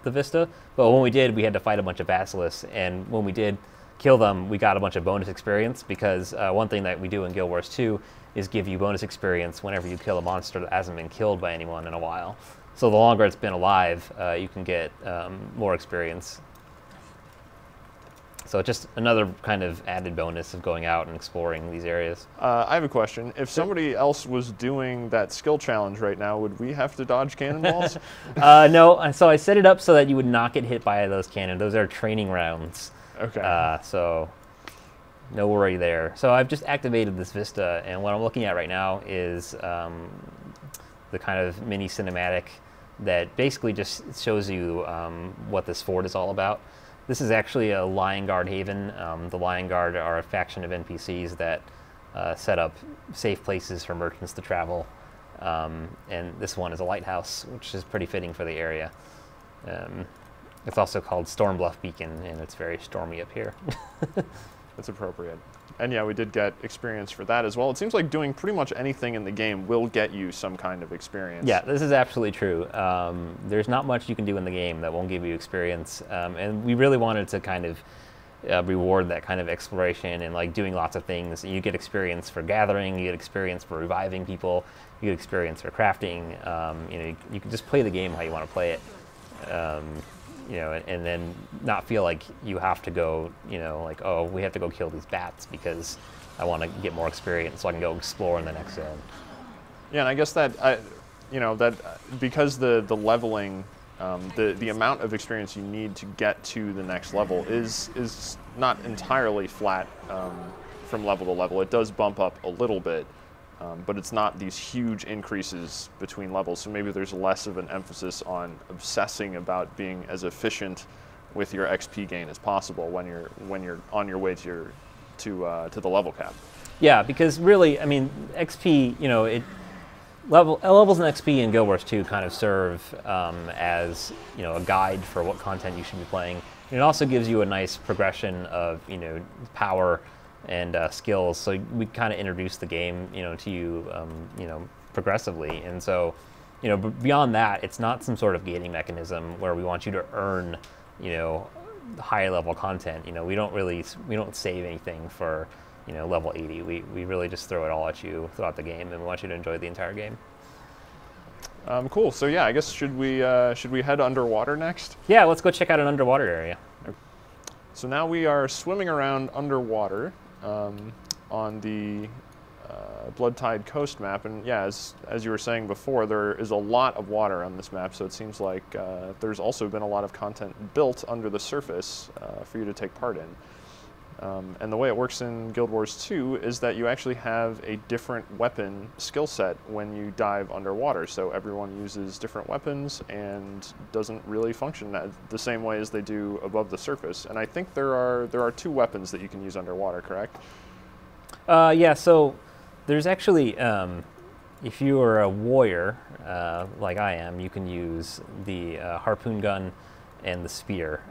vista. But when we did, we had to fight a bunch of basilisks, and when we did kill them, we got a bunch of bonus experience, because one thing that we do in Guild Wars 2 is give you bonus experience whenever you kill a monster that hasn't been killed by anyone in a while. So the longer it's been alive, you can get more experience. So just another kind of added bonus of going out and exploring these areas. I have a question. If somebody else was doing that skill challenge right now, would we have to dodge cannonballs? No, so I set it up so that you would not get hit by those cannons. Those are training rounds. Okay. So no worry there. So I've just activated this vista, and what I'm looking at right now is the kind of mini cinematic that basically just shows you what this fort is all about. This is actually a Lion Guard haven. The Lion Guard are a faction of NPCs that set up safe places for merchants to travel. And this one is a lighthouse, which is pretty fitting for the area. It's also called Stormbluff Beacon, and it's very stormy up here. That's appropriate. And yeah, we did get experience for that as well. It seems like doing pretty much anything in the game will get you some kind of experience. Yeah, this is absolutely true. There's not much you can do in the game that won't give you experience. And we really wanted to kind of reward that kind of exploration and like doing lots of things. You get experience for gathering, you get experience for reviving people, you get experience for crafting. You know, you can just play the game how you want to play it. you know, and then not feel like you have to go, you know, like, oh, we have to go kill these bats because I want to get more experience so I can go explore in the next zone. Yeah, and I guess that, you know, that because the leveling, the amount of experience you need to get to the next level is not entirely flat from level to level. It does bump up a little bit, but it's not these huge increases between levels. So maybe there's less of an emphasis on obsessing about being as efficient with your XP gain as possible when you're on your way to the level cap. Yeah, because really, I mean, XP, you know, levels in XP in Guild Wars 2 kind of serve as, you know, a guide for what content you should be playing. And it also gives you a nice progression of, you know, power and skills. So we kind of introduce the game, you know, to you, you know, progressively. And so, you know, beyond that, it's not some sort of gating mechanism where we want you to earn, you know, high level content. You know, we don't save anything for, you know, level 80. We really just throw it all at you throughout the game, and we want you to enjoy the entire game. Cool. So yeah, I guess should we head underwater next? Yeah, let's go check out an underwater area. So now we are swimming around underwater on the Bloodtide coast map, and yeah, as you were saying before, there is a lot of water on this map. So it seems like there's also been a lot of content built under the surface for you to take part in. And the way it works in Guild Wars 2 is that you actually have a different weapon skill set when you dive underwater. So everyone uses different weapons and doesn't really function the same way as they do above the surface. And I think there are 2 weapons that you can use underwater, correct? Yeah, so there's actually, if you are a warrior, like I am, you can use the harpoon gun and the spear.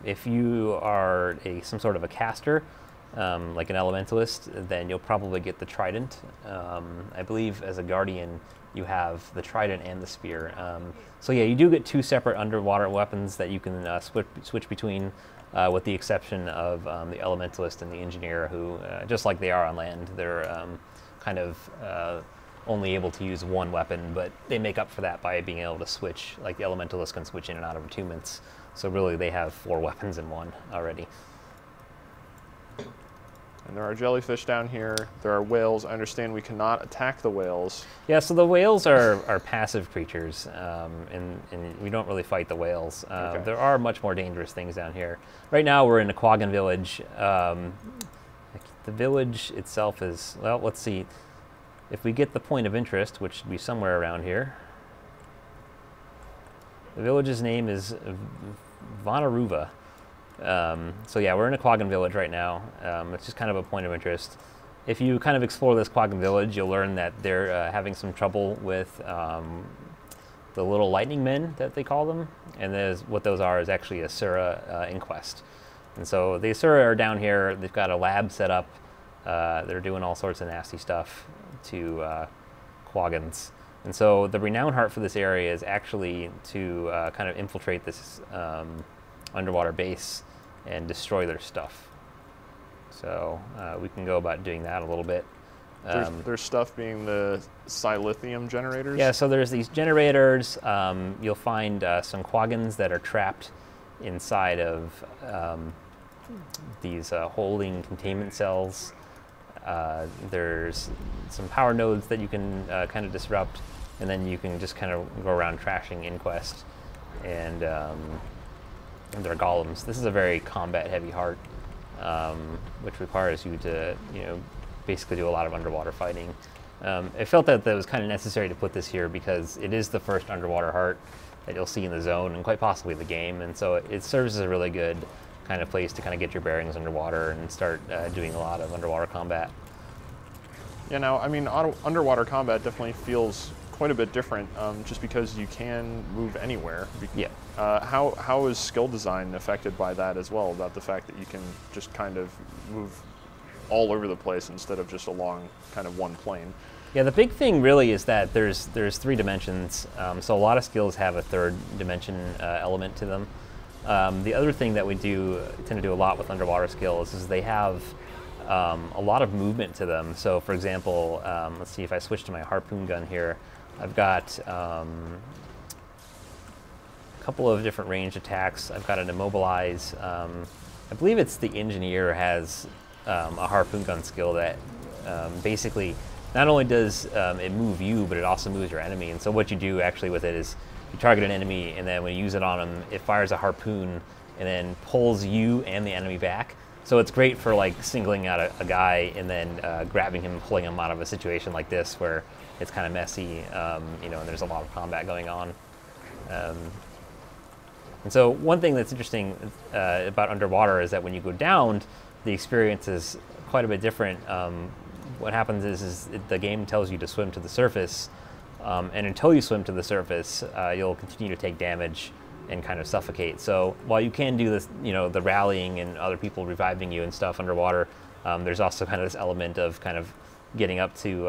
If you are some sort of a caster, like an elementalist, then you'll probably get the trident. I believe as a guardian, you have the trident and the spear. So yeah, you do get 2 separate underwater weapons that you can switch between, with the exception of the elementalist and the engineer, who, just like they are on land, they're kind of only able to use 1 weapon, but they make up for that by being able to switch. Like the elementalist can switch in and out of attunements. So really, they have 4 weapons in 1 already. And there are jellyfish down here. There are whales. I understand we cannot attack the whales. Yeah, so the whales are passive creatures, and we don't really fight the whales. Okay. There are much more dangerous things down here. Right now, we're in a Quaggan village. The village itself is, well, let's see. If we get the point of interest, which should be somewhere around here, the village's name is Vanaruva. So yeah, we're in a Quaggan village right now. It's just kind of a point of interest. If you kind of explore this Quaggan village, you'll learn that they're having some trouble with the little lightning men that they call them. And what those are is actually Asura inquest. And so the Asura are down here. They've got a lab set up. They're doing all sorts of nasty stuff to Quaggans. And so the renown heart for this area is actually to kind of infiltrate this underwater base and destroy their stuff. So we can go about doing that a little bit. There's stuff being the silithium generators? Yeah, so there's these generators. You'll find some Quaggans that are trapped inside of these holding containment cells. There's some power nodes that you can kind of disrupt, and then you can just kind of go around trashing Inquest, and there are golems. This is a very combat-heavy heart, which requires you to, you know, basically do a lot of underwater fighting. I felt that was kind of necessary to put this here because it is the first underwater heart that you'll see in the zone and quite possibly the game, and so it serves as a really good kind of place to kind of get your bearings underwater and start doing a lot of underwater combat. Yeah, now, I mean, underwater combat definitely feels quite a bit different, just because you can move anywhere. Yeah. How is skill design affected by that as well, about the fact that you can just kind of move all over the place instead of just along kind of one plane? Yeah, the big thing really is that there's 3 dimensions, so a lot of skills have a 3rd dimension element to them. The other thing that we tend to do a lot with underwater skills is they have a lot of movement to them. So for example, let's see if I switch to my harpoon gun here, I've got a couple of different ranged attacks. I've got an immobilize. I believe it's the engineer has a harpoon gun skill that basically not only does it move you, but it also moves your enemy. And so what you do actually with it is you target an enemy, and then when you use it on them, it fires a harpoon and then pulls you and the enemy back. So it's great for like singling out a guy and then grabbing him and pulling him out of a situation like this where it's kind of messy, you know, and there's a lot of combat going on. And so one thing that's interesting about underwater is that when you go down, the experience is quite a bit different. What happens is the game tells you to swim to the surface, and until you swim to the surface, you'll continue to take damage and kind of suffocate. So while you can do this, you know, the rallying and other people reviving you and stuff underwater, there's also kind of this element of kind of getting up to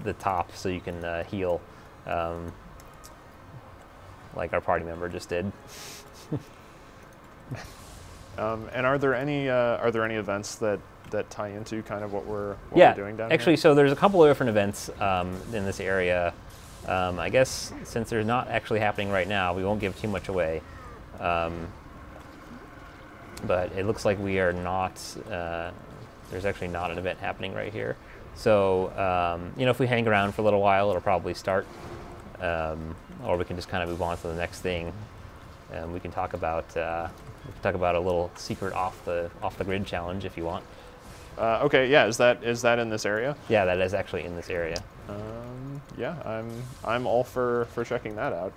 the top so you can heal, like our party member just did. And are there any events that tie into kind of what we're doing down actually, here? so there's a couple of different events in this area. I guess since they're not actually happening right now, we won't give too much away. But it looks like we are not, there's actually not an event happening right here. So, you know, if we hang around for a little while, it'll probably start. Or we can just kind of move on to the next thing. And we can talk about a little secret off the grid challenge if you want. Okay, yeah, is that in this area? Yeah, that is actually in this area. Yeah, I'm all for checking that out.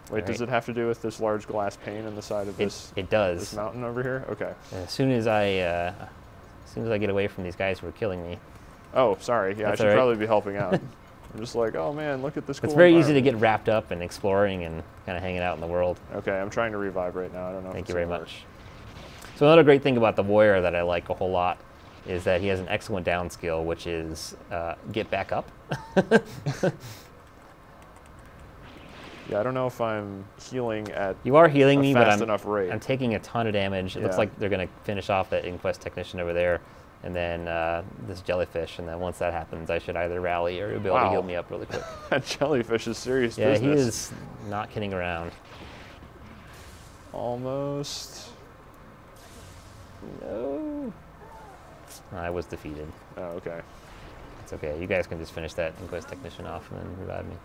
Wait, does it have to do with this large glass pane in the side of this? It does. This mountain over here. Okay. And as soon as I get away from these guys who are killing me. Oh, sorry. Yeah, That's I should probably be helping out. I'm just like, oh man, look at this. It's very easy to get wrapped up in exploring and kind of hanging out in the world. Okay, I'm trying to revive right now. I don't know. Thank you very much. So another great thing about the warrior that I like a whole lot is that he has an excellent down skill, which is get back up. Yeah, I don't know if I'm healing at you are healing me, but I'm taking a ton of damage. It looks like they're going to finish off that Inquest technician over there, and then this jellyfish, and then once that happens, I should either rally or you'll be able to heal me up really quick. That jellyfish is serious business. Yeah, he is not kidding around. Almost. No. I was defeated. Oh, okay. It's okay. You guys can just finish that Inquest technician off and then revive me.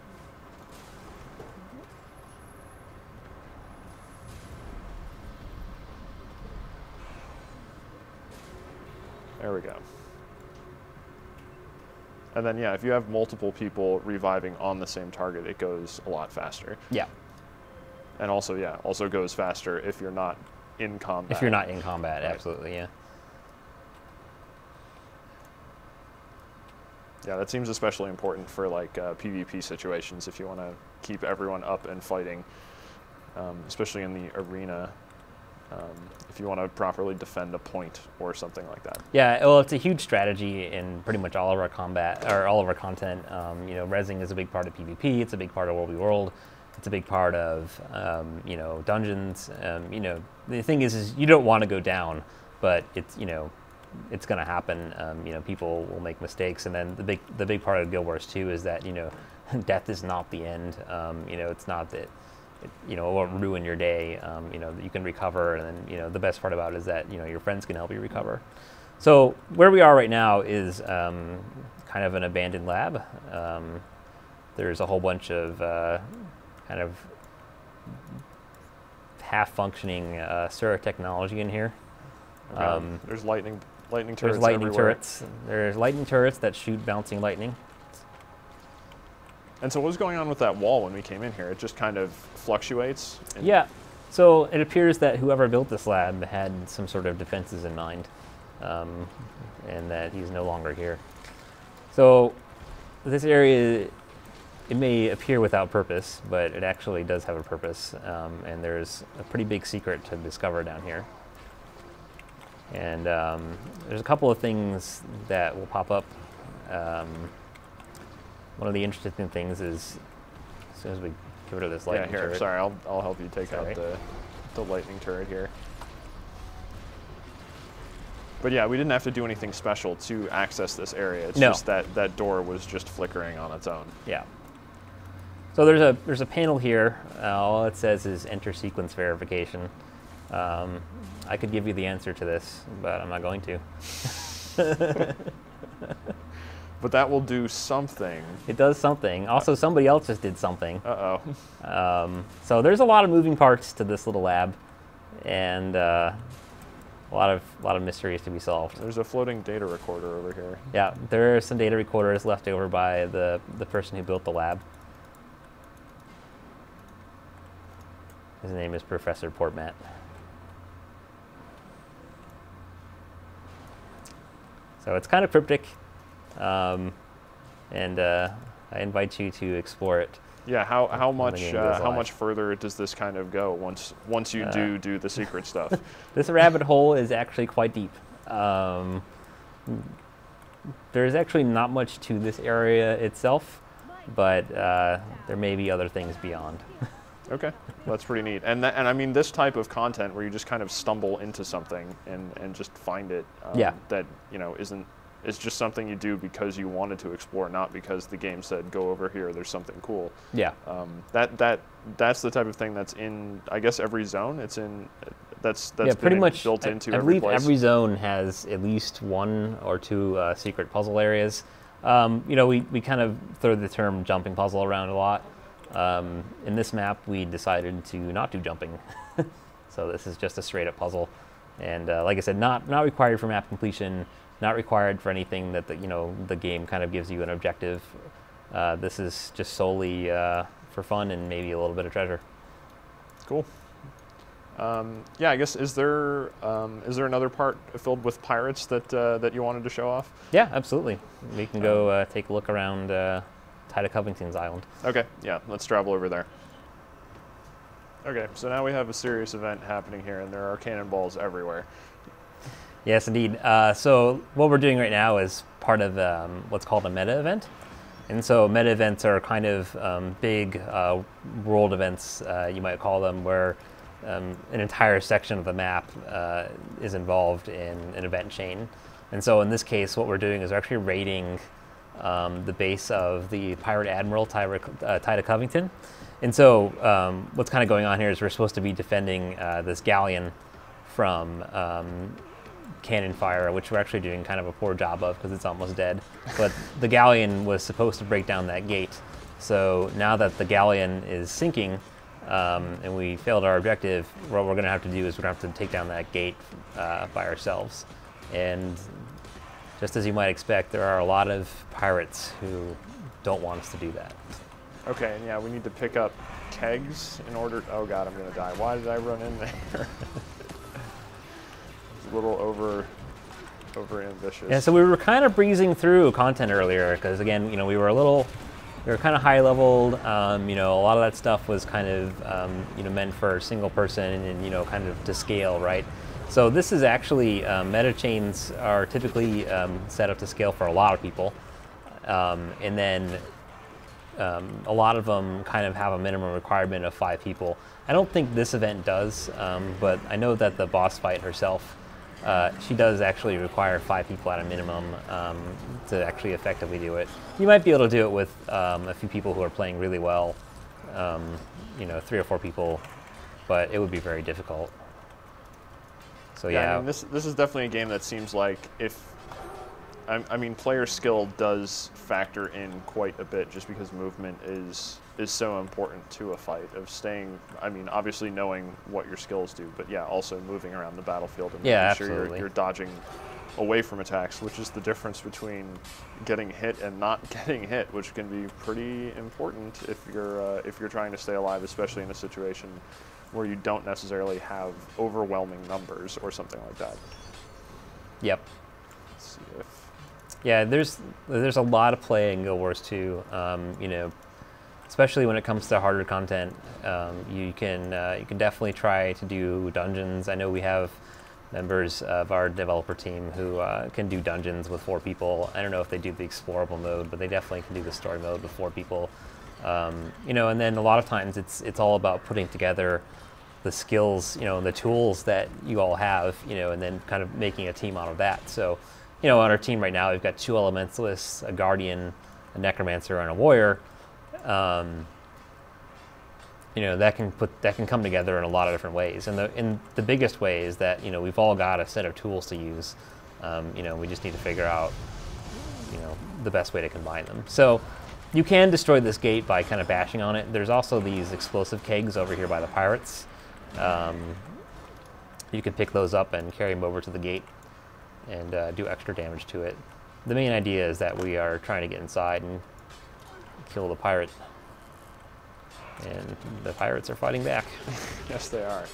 There we go. And then, yeah, if you have multiple people reviving on the same target, it goes a lot faster. Yeah. And also, yeah, also goes faster if you're not in combat. If you're not in combat, right. Absolutely, yeah. Yeah, that seems especially important for like PvP situations if you want to keep everyone up and fighting, especially in the arena. If you want to properly defend a point or something like that. Yeah, well, it's a huge strategy in pretty much all of our combat or all of our content. You know, rezzing is a big part of PvP. It's a big part of World v. World. It's a big part of you know, dungeons. You know, the thing is you don't want to go down, but it's, you know, it's going to happen. You know, people will make mistakes, and then the big part of Guild Wars 2 is that, you know, death is not the end. You know, it's not that. You know, it won't ruin your day. You know, you can recover, and then, you know, the best part about it is that, you know, your friends can help you recover. So where we are right now is kind of an abandoned lab. There's a whole bunch of kind of half-functioning Sura technology in here. Okay. There's lightning turrets. There's lightning everywhere. turrets. There's lightning turrets that shoot bouncing lightning. And so what was going on with that wall when we came in here? It just kind of fluctuates? Yeah. So it appears that whoever built this lab had some sort of defenses in mind, and that he's no longer here. So this area, it may appear without purpose, but it actually does have a purpose, and there's a pretty big secret to discover down here. And there's a couple of things that will pop up. One of the interesting things is, as soon as we get rid of this lightning turret. Sorry, I'll help you take out the lightning turret here. But yeah, we didn't have to do anything special to access this area. It's just that door was just flickering on its own. Yeah. So there's a panel here. All it says is enter sequence verification. I could give you the answer to this, but I'm not going to. But that will do something. It does something. Also, somebody else just did something. Uh-oh. So there's a lot of moving parts to this little lab, and a lot of mysteries to be solved. There's a floating data recorder over here. Yeah, there are some data recorders left over by the person who built the lab. His name is Professor Portmat. So it's kind of cryptic, and I invite you to explore it. Yeah, how much further does this kind of go once you do the secret stuff? This rabbit hole is actually quite deep. There's actually not much to this area itself, but there may be other things beyond. Okay, that's pretty neat. And I mean, this type of content where you just kind of stumble into something and just find it, that it's just something you do because you wanted to explore, not because the game said go over here. There's something cool. Yeah. That's the type of thing that's in, I guess, every zone. It's in that's pretty much built into I every believe place. every zone has at least one or two secret puzzle areas. We kind of throw the term jumping puzzle around a lot. In this map, we decided to not do jumping, so this is just a straight-up puzzle, and like I said, not required for map completion, not required for anything that the game kind of gives you an objective. This is just solely for fun and maybe a little bit of treasure. Cool. Yeah, I guess is there another part filled with pirates that you wanted to show off? Yeah, absolutely. We can go take a look around Tide of Covington's island. Okay, yeah, let's travel over there. Okay, so now we have a serious event happening here, and there are cannonballs everywhere. Yes, indeed. So what we're doing right now is part of what's called a meta event. And so meta events are kind of big world events, you might call them, where an entire section of the map is involved in an event chain. And so in this case, what we're doing is we're actually raiding the base of the Pirate Admiral, Tide of Covington. And so what's kind of going on here is we're supposed to be defending this galleon from cannon fire, which we're actually doing kind of a poor job of because it's almost dead. But the galleon was supposed to break down that gate. So now that the galleon is sinking and we failed our objective, what we're going to have to do is we're going to have to take down that gate by ourselves. And just as you might expect, there are a lot of pirates who don't want us to do that. Okay, and yeah, we need to pick up kegs in order. Oh god, I'm gonna die. Why did I run in there? It's a little over ambitious. Yeah, so we were kind of breezing through content earlier because again, we were kind of high leveled. A lot of that stuff was kind of meant for a single person and kind of to scale, right? So this is actually, meta chains are typically set up to scale for a lot of people. And then a lot of them kind of have a minimum requirement of 5 people. I don't think this event does, but I know that the boss fight herself, she does actually require 5 people at a minimum to actually effectively do it. You might be able to do it with a few people who are playing really well, 3 or 4 people, but it would be very difficult. So yeah, I mean, this is definitely a game that seems like player skill does factor in quite a bit, just because movement is so important to a fight. Of staying, obviously knowing what your skills do, but yeah, also moving around the battlefield and making sure you're dodging away from attacks, which is the difference between getting hit and not getting hit, which can be pretty important if you're trying to stay alive, especially in a situation where you don't necessarily have overwhelming numbers or something like that. Yep. Let's see if... Yeah, there's a lot of play in Guild Wars 2. Especially when it comes to harder content, you can definitely try to do dungeons. I know we have members of our developer team who can do dungeons with 4 people. I don't know if they do the explorable mode, but they definitely can do the story mode with 4 people. And then a lot of times it's all about putting together the skills, and the tools that you all have, and then kind of making a team out of that. So, on our team right now, we've got 2 elementalists, a guardian, a necromancer, and a warrior. that can come together in a lot of different ways. And the biggest way is that we've all got a set of tools to use. We just need to figure out the best way to combine them. So you can destroy this gate by kind of bashing on it. There's also these explosive kegs over here by the pirates. You can pick those up and carry them over to the gate and do extra damage to it. The main idea is that we are trying to get inside and kill the pirate. And the pirates are fighting back. Yes, they are.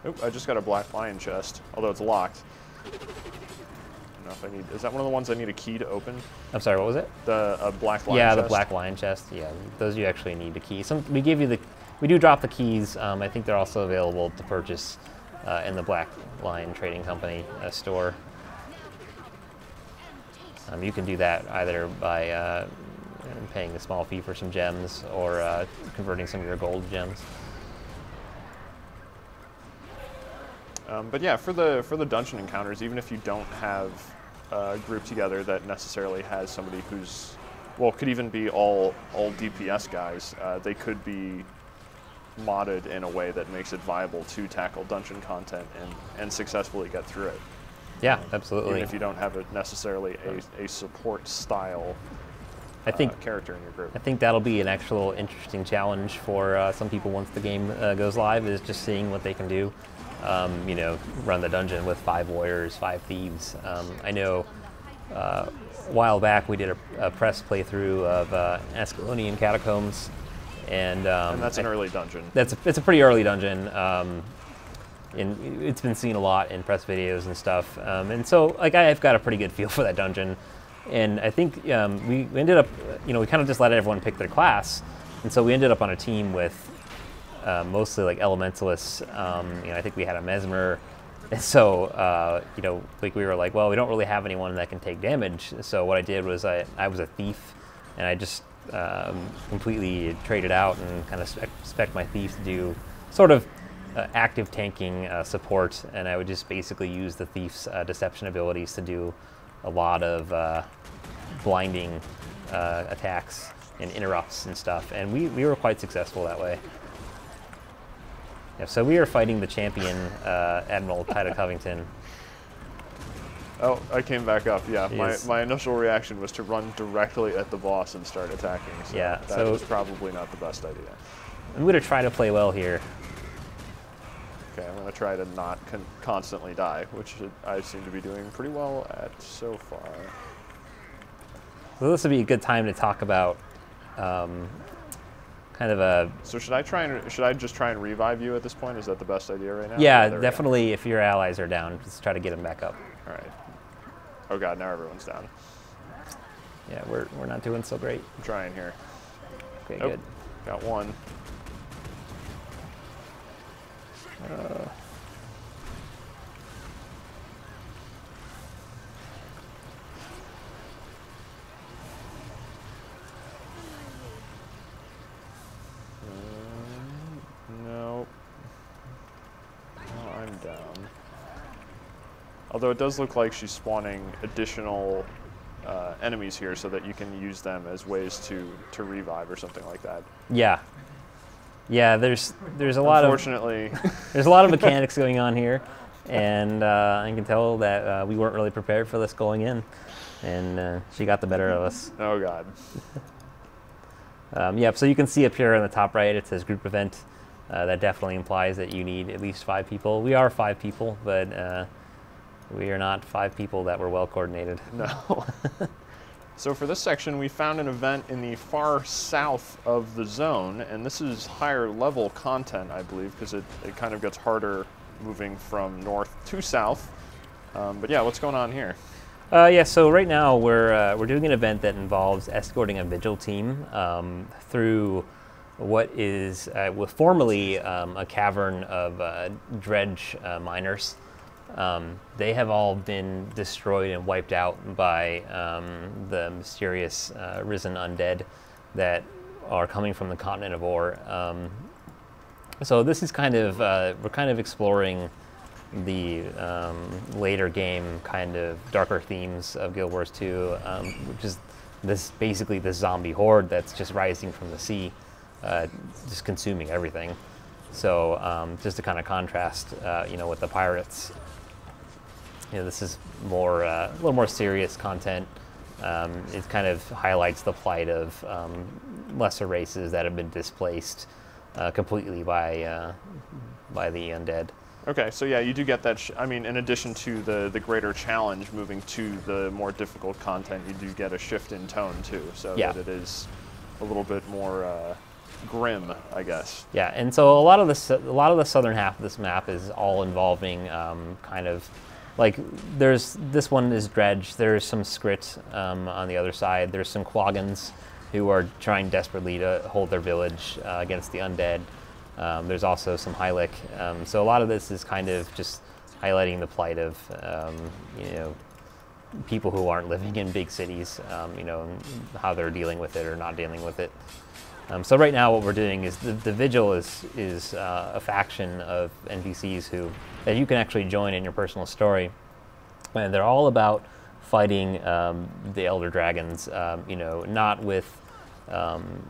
Oop, I just got a black lion chest, although it's locked. I don't know if I need... Is that one of the ones I need a key to open? I'm sorry, what was it? The black lion chest? Yeah, the black lion chest. Yeah, those you actually need a key. We do drop the keys. I think they're also available to purchase in the Black Lion Trading Company store. You can do that either by paying a small fee for some gems or converting some of your gold gems. But yeah, for the dungeon encounters, even if you don't have a group together that necessarily has somebody who's, well, could even be all DPS guys, they could be modded in a way that makes it viable to tackle dungeon content and successfully get through it. Yeah, absolutely. Even if you don't have necessarily a support style character in your group. I think that'll be an actual interesting challenge for some people once the game goes live, is just seeing what they can do. Run the dungeon with 5 warriors, 5 thieves. I know a while back we did a press playthrough of Ascalonian Catacombs, and that's an early dungeon. It's a pretty early dungeon. It's been seen a lot in press videos and stuff, and so I've got a pretty good feel for that dungeon. And I think we ended up, we kind of just let everyone pick their class, and so we ended up on a team with mostly elementalists. I think we had a mesmer, and so we were like, well, we don't really have anyone that can take damage. So what I did was I was a thief, and I just completely traded out and kind of spec my thief to do sort of active tanking support, and I would just basically use the thief's deception abilities to do a lot of blinding attacks and interrupts and stuff, and we were quite successful that way. Yeah, so we are fighting the champion, Admiral Tida Covington. Oh, I came back up, yeah. Jeez. My initial reaction was to run directly at the boss and start attacking, so yeah, that was probably not the best idea. I'm going to try to play well here. Okay, I'm going to try to not constantly die, which I seem to be doing pretty well at so far. So this would be a good time to talk about kind of a... So should I just try and revive you at this point? Is that the best idea right now? Yeah, definitely. If your allies are down, just try to get them back up. All right. Oh god, now everyone's down. Yeah, we're not doing so great. I'm trying here. Okay, Nope. good. Got one. Nope. Oh, I'm down. Although it does look like she's spawning additional enemies here so that you can use them as ways to revive or something like that. Yeah. Yeah, there's a lot of... Unfortunately. There's a lot of mechanics going on here, and I can tell that we weren't really prepared for this going in, and she got the better of us. Oh god. Yeah, so you can see up here on the top right, it says group event. That definitely implies that you need at least 5 people. We are 5 people, but we are not 5 people that were well coordinated. No. So for this section, we found an event in the far south of the zone, and this is higher level content, I believe, because it kind of gets harder moving from north to south. But yeah, what's going on here? Yeah, so right now we're doing an event that involves escorting a vigil team through what is formerly a cavern of dredge miners. They have all been destroyed and wiped out by the mysterious risen undead that are coming from the continent of Ore. So this is kind of, we're kind of exploring the later game kind of darker themes of Guild Wars 2, which is basically this zombie horde that's just rising from the sea. just consuming everything. So just to kind of contrast, you know, with the pirates, you know, this is more a little more serious content. It kind of highlights the plight of lesser races that have been displaced completely by the undead. Okay, so yeah, you do get that. I mean, in addition to the greater challenge, moving to the more difficult content, you do get a shift in tone too, so yeah. that it is a little bit more grim, I guess. Yeah, and so a lot of the southern half of this map is all involving kind of like this one is dredge. There's some Skrit on the other side. There's some Quaggins who are trying desperately to hold their village against the undead. There's also some Hylic. So a lot of this is kind of just highlighting the plight of you know, people who aren't living in big cities, you know, and how they're dealing with it or not dealing with it. So right now what we're doing is the Vigil is a faction of NPCs that you can actually join in your personal story. And they're all about fighting the Elder Dragons, you know, not with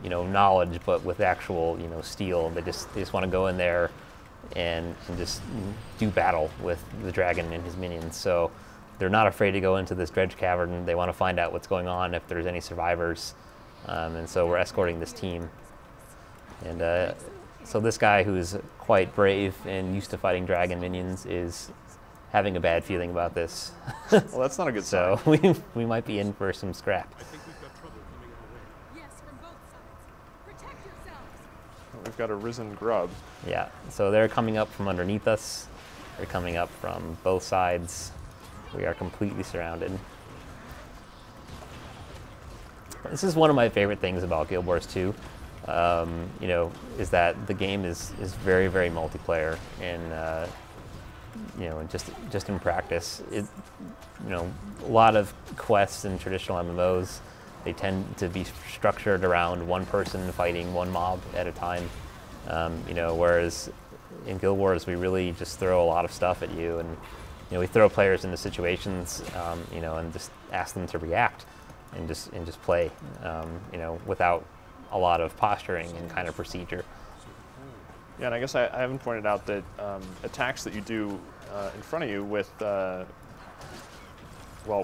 you know, knowledge, but with actual, you know, steel. They just want to go in there and just do battle with the dragon and his minions. So they're not afraid to go into this dredge cavern. They want to find out what's going on, if there's any survivors. And so we're escorting this team. And so this guy, who's quite brave and used to fighting dragon minions, is having a bad feeling about this. Well, that's not a good sign. So we might be in for some scrap. I think we've got trouble coming our way. Yes, from both sides. Protect yourselves. We've got a risen grub. Yeah, so they're coming up from underneath us. They're coming up from both sides. We are completely surrounded. This is one of my favorite things about Guild Wars 2, you know, is that the game is very, very multiplayer, and you know, just in practice, you know, a lot of quests in traditional MMOs, they tend to be structured around one person fighting one mob at a time, you know, whereas in Guild Wars we really just throw a lot of stuff at you, and you know, we throw players into situations, you know, and just ask them to react and just play, you know, without a lot of posturing and kind of procedure. Yeah, and I guess I haven't pointed out that attacks that you do in front of you with, well,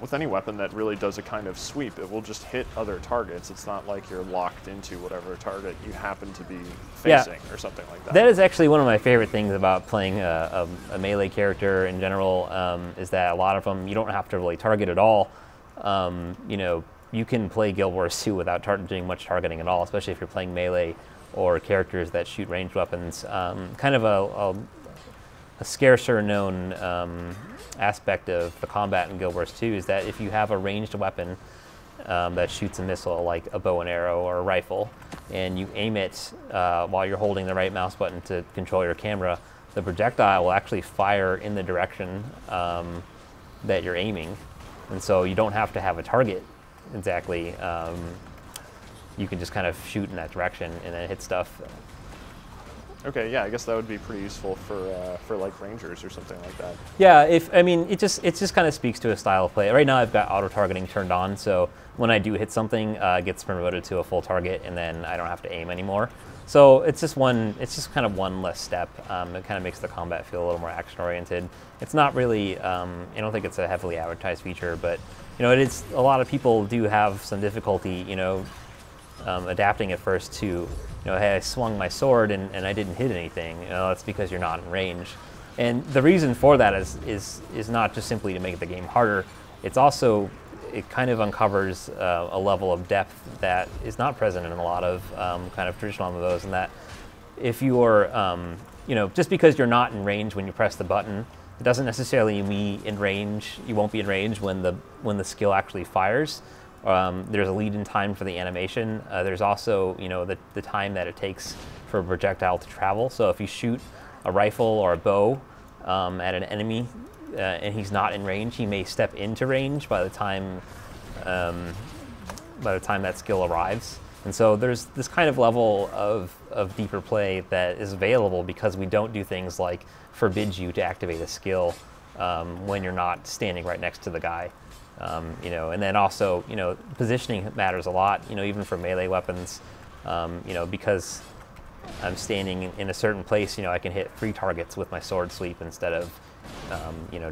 with any weapon that really does a kind of sweep, it will just hit other targets. It's not like you're locked into whatever target you happen to be facing or something like that. That is actually one of my favorite things about playing a melee character in general, is that a lot of them you don't have to really target at all. You know, you can play Guild Wars 2 without doing much targeting at all, especially if you're playing melee or characters that shoot ranged weapons. Kind of a scarcer known aspect of the combat in Guild Wars 2 is that if you have a ranged weapon that shoots a missile, like a bow and arrow or a rifle, and you aim it while you're holding the right mouse button to control your camera, the projectile will actually fire in the direction that you're aiming. And so you don't have to have a target exactly. You can just kind of shoot in that direction and then hit stuff. Okay, yeah, I guess that would be pretty useful for like rangers or something like that. Yeah, I mean, it just kind of speaks to a style of play. Right now I've got auto targeting turned on, so when I do hit something, it gets promoted to a full target, and then I don't have to aim anymore. So it's just kind of one less step. It kind of makes the combat feel a little more action oriented. It's not really, I don't think it's a heavily advertised feature, but you know, a lot of people do have some difficulty, you know, adapting at first to, you know, hey, I swung my sword and I didn't hit anything. You know, that's because you're not in range. And the reason for that is not just simply to make the game harder. It's also, it kind of uncovers a level of depth that is not present in a lot of kind of traditional MMOs, and that if you're, you know, just because you're not in range when you press the button, it doesn't necessarily mean in range. You won't be in range when the skill actually fires. There's a lead-in time for the animation. There's also, you know, the time that it takes for a projectile to travel. So if you shoot a rifle or a bow at an enemy and he's not in range, he may step into range by the time that skill arrives. And so there's this kind of level of deeper play that is available because we don't do things like forbid you to activate a skill when you're not standing right next to the guy. You know, and then also, you know, positioning matters a lot, you know, even for melee weapons, you know, because I'm standing in a certain place, I can hit 3 targets with my sword sweep instead of,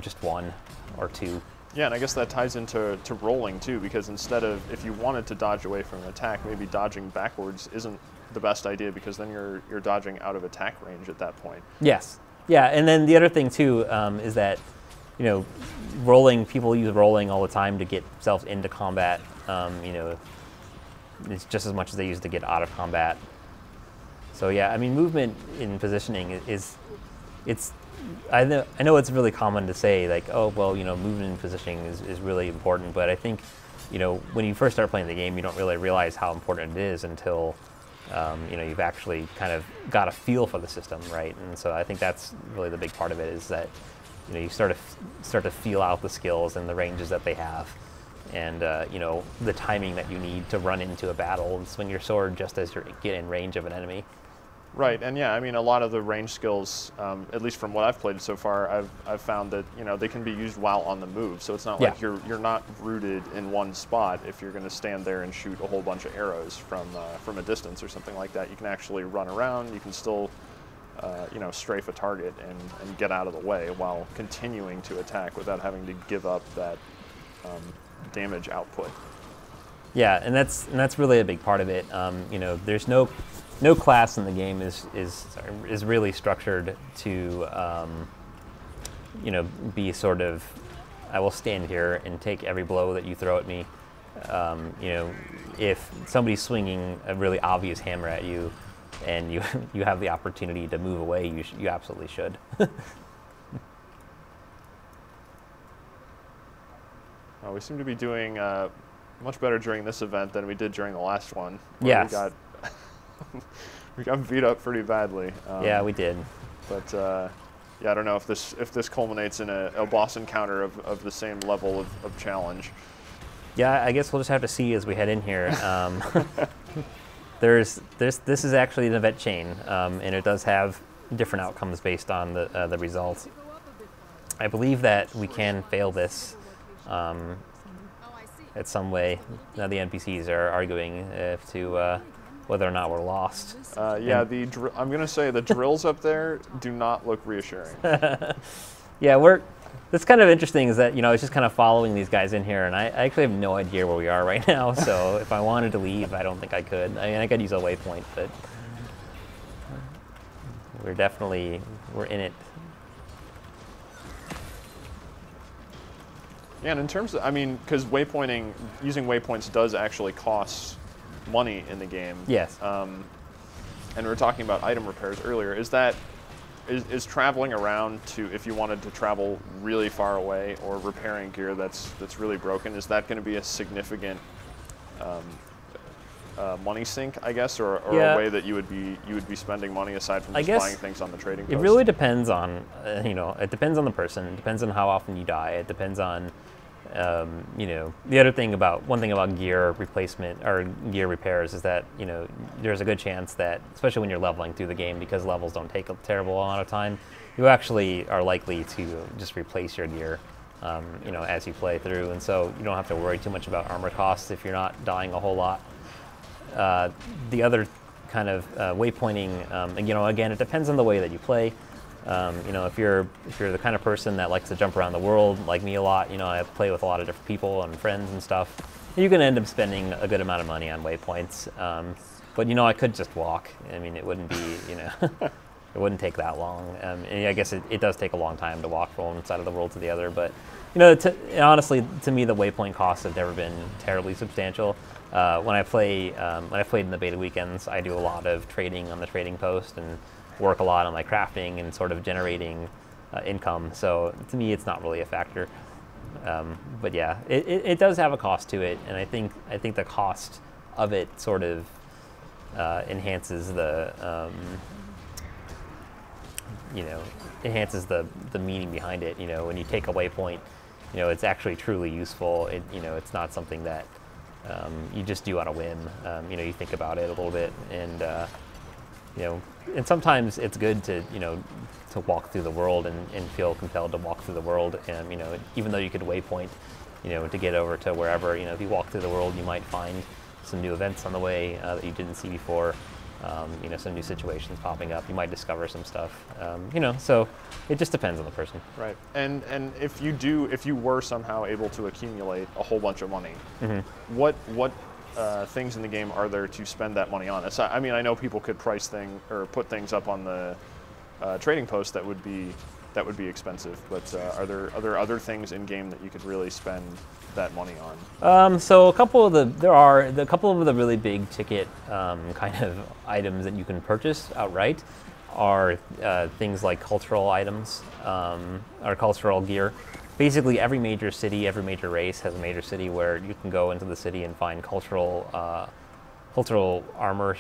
just 1 or 2. Yeah, and I guess that ties into rolling too, because instead of, if you wanted to dodge away from an attack, maybe dodging backwards isn't the best idea, because then you're dodging out of attack range at that point. Yes. Yeah, and then the other thing too is that, rolling, people use rolling all the time to get themselves into combat. It's just as much as they use to get out of combat. So yeah, I mean, movement in positioning I know it's really common to say, like, oh, well, movement in positioning is really important, but I think, when you first start playing the game, you don't really realize how important it is until, you've actually kind of got a feel for the system, right? And so I think that's really the big part of it, is that, you start to feel out the skills and the ranges that they have, and, the timing that you need to run into a battle and swing your sword just as you get in range of an enemy. Right, and yeah, I mean, a lot of the range skills, at least from what I've played so far, I've found that they can be used while on the move. So it's not like you're not rooted in one spot. If you're going to stand there and shoot a whole bunch of arrows from a distance or something like that, you can actually run around. You can still strafe a target and get out of the way while continuing to attack without having to give up that damage output. Yeah, and that's really a big part of it. There's no class in the game is really structured to be sort of, I will stand here and take every blow that you throw at me. If somebody's swinging a really obvious hammer at you and you have the opportunity to move away, you absolutely should. Well, we seem to be doing much better during this event than we did during the last one. Yes. We got beat up pretty badly. Yeah, we did. But yeah, I don't know if this culminates in a boss encounter of the same level of challenge. Yeah, I guess we'll just have to see as we head in here. This is actually an event chain, and it does have different outcomes based on the results. I believe that we can fail this at some way. Now the NPCs are arguing to whether or not we're lost. Yeah, I'm going to say the drills up there do not look reassuring. Yeah, that's kind of interesting, is that, I was just kind of following these guys in here, and I actually have no idea where we are right now, so if I wanted to leave, I don't think I could. I mean, I could use a waypoint, but we're in it. Yeah, and in terms of, I mean, because using waypoints does actually cost money in the game. Yes. And we were talking about item repairs earlier. Is traveling around if you wanted to travel really far away, or repairing gear that's really broken, is that going to be a significant money sink, I guess, or a way that you would be spending money aside from just buying things on the trading post? It really depends on it depends on the person. It depends on how often you die. It depends on one thing about gear replacement or gear repairs is that, there's a good chance that, especially when you're leveling through the game, because levels don't take a terrible amount of time, you actually are likely to just replace your gear, as you play through. And so you don't have to worry too much about armor costs if you're not dying a whole lot. The other kind of waypointing, again, it depends on the way that you play. If you're the kind of person that likes to jump around the world, like me a lot, I play with a lot of different people and friends and stuff, you can end up spending a good amount of money on waypoints. But I could just walk. I mean, it wouldn't be, it wouldn't take that long. And I guess it does take a long time to walk from one side of the world to the other. But honestly, to me, the waypoint costs have never been terribly substantial. When I played in the beta weekends, I do a lot of trading on the trading post and work a lot on my crafting and sort of generating income. So to me, it's not really a factor. But yeah, it does have a cost to it, and I think the cost of it sort of enhances the the meaning behind it. When you take a waypoint, it's actually truly useful. It's not something that you just do on a whim. You think about it a little bit, and and sometimes it's good to to walk through the world and feel compelled to walk through the world. And even though you could waypoint, to get over to wherever, if you walk through the world, you might find some new events on the way that you didn't see before. You know, some new situations popping up. You might discover some stuff. You know, so it just depends on the person. Right. And if you were somehow able to accumulate a whole bunch of money, what things in the game are there to spend that money on? I mean, I know people could price things or put things up on the trading post that would be expensive, but are there other things in game that you could really spend that money on? So a couple of the really big ticket kind of items that you can purchase outright are things like cultural items or cultural gear. Basically, every major city, every major race has a major city where you can go into the city and find cultural armor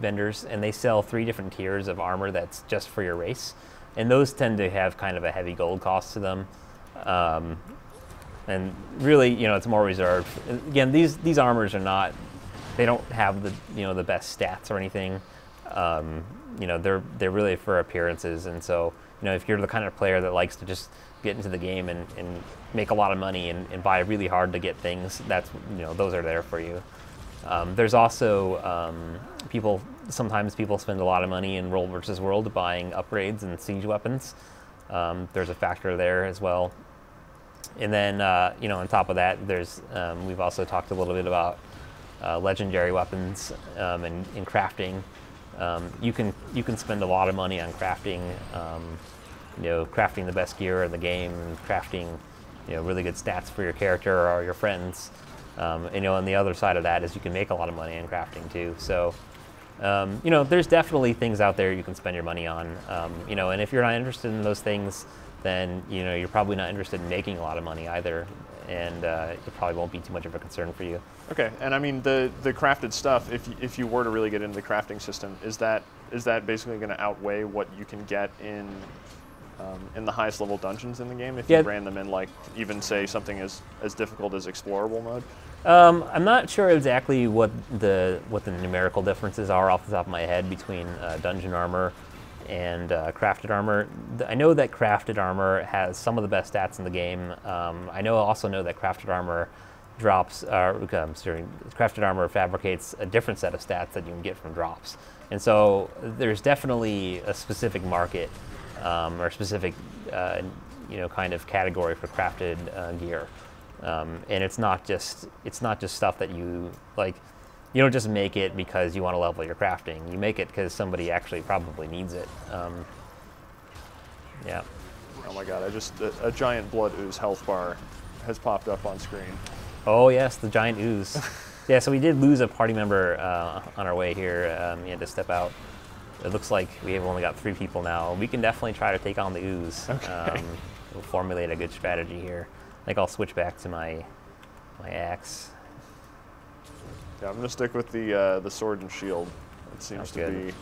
vendors, and they sell 3 different tiers of armor that's just for your race, and those tend to have kind of a heavy gold cost to them. And really, you know, it's more reserved. Again, these armors are not, they don't have the, you know, the best stats or anything. You know, they're really for appearances, and so, you know, if you're the kind of player that likes to just get into the game and make a lot of money and buy really hard to get things, that's, you know, those are there for you. There's also sometimes people spend a lot of money in World versus World buying upgrades and siege weapons. There's a factor there as well. And then, you know, on top of that, there's we've also talked a little bit about legendary weapons and crafting. You can spend a lot of money on crafting, you know, crafting the best gear in the game, and crafting, you know, really good stats for your character or your friends. And, you know, on the other side of that is you can make a lot of money in crafting too. So, you know, there's definitely things out there you can spend your money on. You know, and if you're not interested in those things, then, you know, you're probably not interested in making a lot of money either, and it probably won't be too much of a concern for you. Okay, and I mean the crafted stuff, if you were to really get into the crafting system, is that basically going to outweigh what you can get in the highest level dungeons in the game if you ran them in, like, even say something as difficult as explorable mode? I'm not sure exactly what the numerical differences are off the top of my head between dungeon armor and crafted armor. I know that crafted armor has some of the best stats in the game. I also know that crafted armor crafted armor fabricates a different set of stats that you can get from drops. And so there's definitely a specific market or specific you know, kind of category for crafted gear. And it's not just stuff that you like. You don't just make it because you want to level your crafting. You make it because somebody actually probably needs it. Yeah. Oh my God! A giant blood ooze health bar has popped up on screen. Oh yes, the giant ooze. Yeah, so we did lose a party member on our way here. He had to step out. It looks like we have only got 3 people now. We can definitely try to take on the ooze. Okay. We'll formulate a good strategy here. I think I'll switch back to my axe. Yeah, I'm gonna stick with the sword and shield. It seems to be a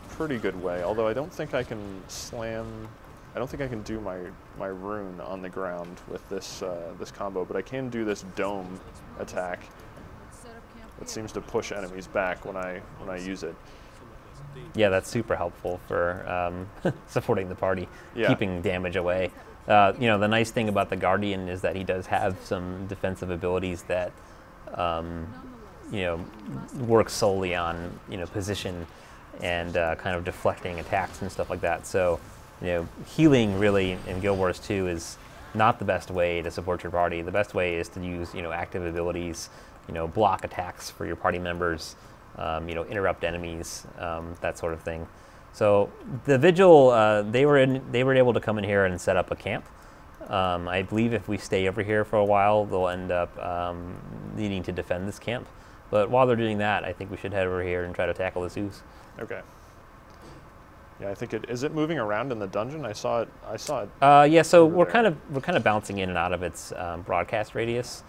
pretty good way. Although I don't think I can slam. I don't think I can do my rune on the ground with this this combo, but I can do this dome attack. It seems to push enemies back when I use it. Yeah, that's super helpful for supporting the party, keeping damage away. You know, the nice thing about the Guardian is that he does have some defensive abilities that you know, work solely on, you know, position and kind of deflecting attacks and stuff like that. So, you know, healing really in Guild Wars 2 is not the best way to support your party. The best way is to use, you know, active abilities, you know, block attacks for your party members, you know, interrupt enemies, that sort of thing. So the Vigil, they were able to come in here and set up a camp. I believe if we stay over here for a while, they'll end up needing to defend this camp. But while they're doing that, I think we should head over here and try to tackle this ooze. Okay. Yeah, I think is it moving around in the dungeon? I saw it. Yeah, so we're kind of bouncing in and out of its broadcast radius.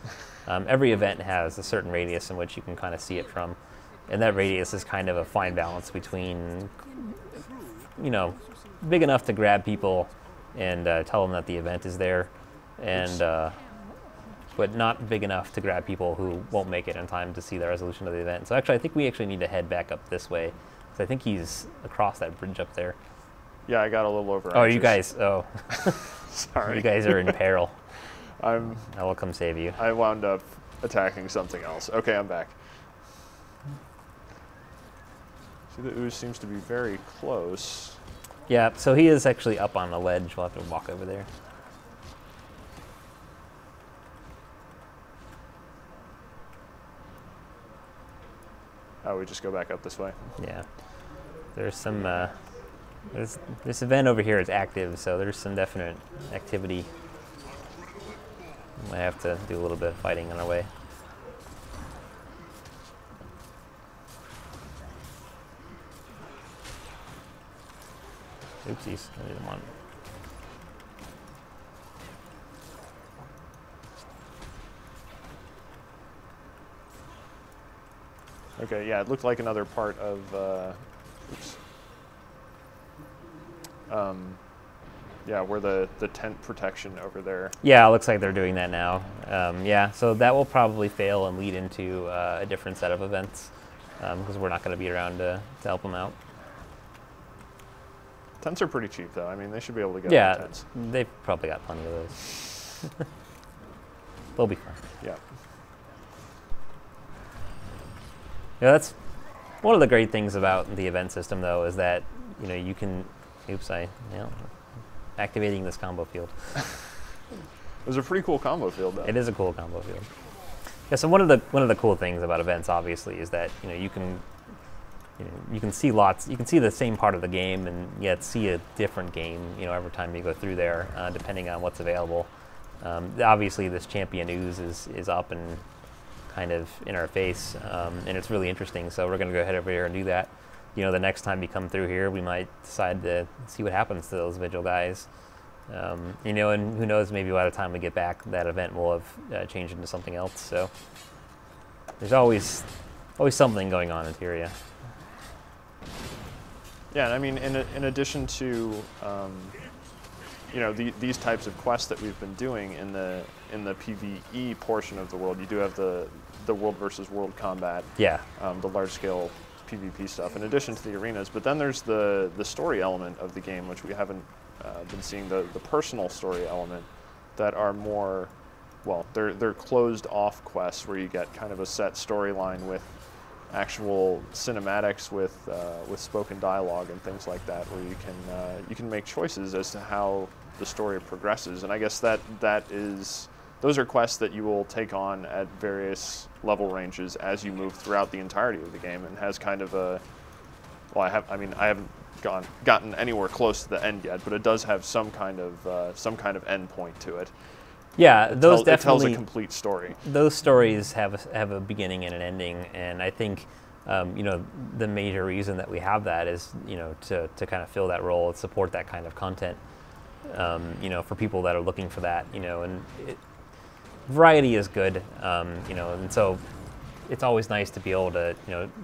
Every event has a certain radius in which you can kind of see it from, and that radius is kind of a fine balance between, you know, big enough to grab people and tell them that the event is there, and but not big enough to grab people who won't make it in time to see the resolution of the event. So actually, I think we need to head back up this way. So I think he's across that bridge up there. Yeah, I got a little over. Oh, you guys! Oh, sorry. You guys are in peril. I will come save you. I wound up attacking something else. Okay, I'm back. See, the ooze seems to be very close. Yeah, so he is actually up on a ledge. We'll have to walk over there. Oh, we just go back up this way. Yeah. There's some, this event over here is active, so there's some definite activity. Might have to do a little bit of fighting on our way. Oopsies, I didn't want. Okay, yeah, it looked like another part of, oops. Yeah, where the tent protection over there. Yeah, it looks like they're doing that now. Yeah, so that will probably fail and lead into a different set of events because we're not going to be around to help them out. Tents are pretty cheap, though. I mean, they should be able to get Yeah, tents. they've probably got plenty of those. They'll be fine. Yeah. Yeah, that's one of the great things about the event system, though, is that you can. Oops, activating this combo field. It was a pretty cool combo field, though. It is a cool combo field. Yeah. So one of the cool things about events, obviously, is that you can see lots. You can see the same part of the game, and yet see a different game. Every time you go through there, depending on what's available. Obviously, this champion ooze is up and kind of in our face, and it's really interesting. So we're going to go ahead over here and do that. The next time you come through here, we might decide to see what happens to those vigil guys. And who knows, maybe by the time we get back, that event will have changed into something else. So there's always something going on in Tyria. Yeah, and I mean, in addition to these types of quests that we've been doing in the PvE portion of the world, you do have the world versus world combat. Yeah. The large scale PvP stuff, in addition to the arenas. But then there's the story element of the game, which we haven't been seeing, the personal story element, that are more, well, they're closed off quests where you get kind of a set storyline with actual cinematics with spoken dialogue and things like that, where you can make choices as to how the story progresses. And I guess those are quests that you will take on at various level ranges as you move throughout the entirety of the game, and has kind of a, well, I haven't gotten anywhere close to the end yet, but it does have some kind of end point to it. Yeah, It tells tells a complete story. Those stories have a beginning and an ending, and I think the major reason that we have that is to kind of fill that role and support that kind of content. For people that are looking for that, and variety is good, and so it's always nice to be able to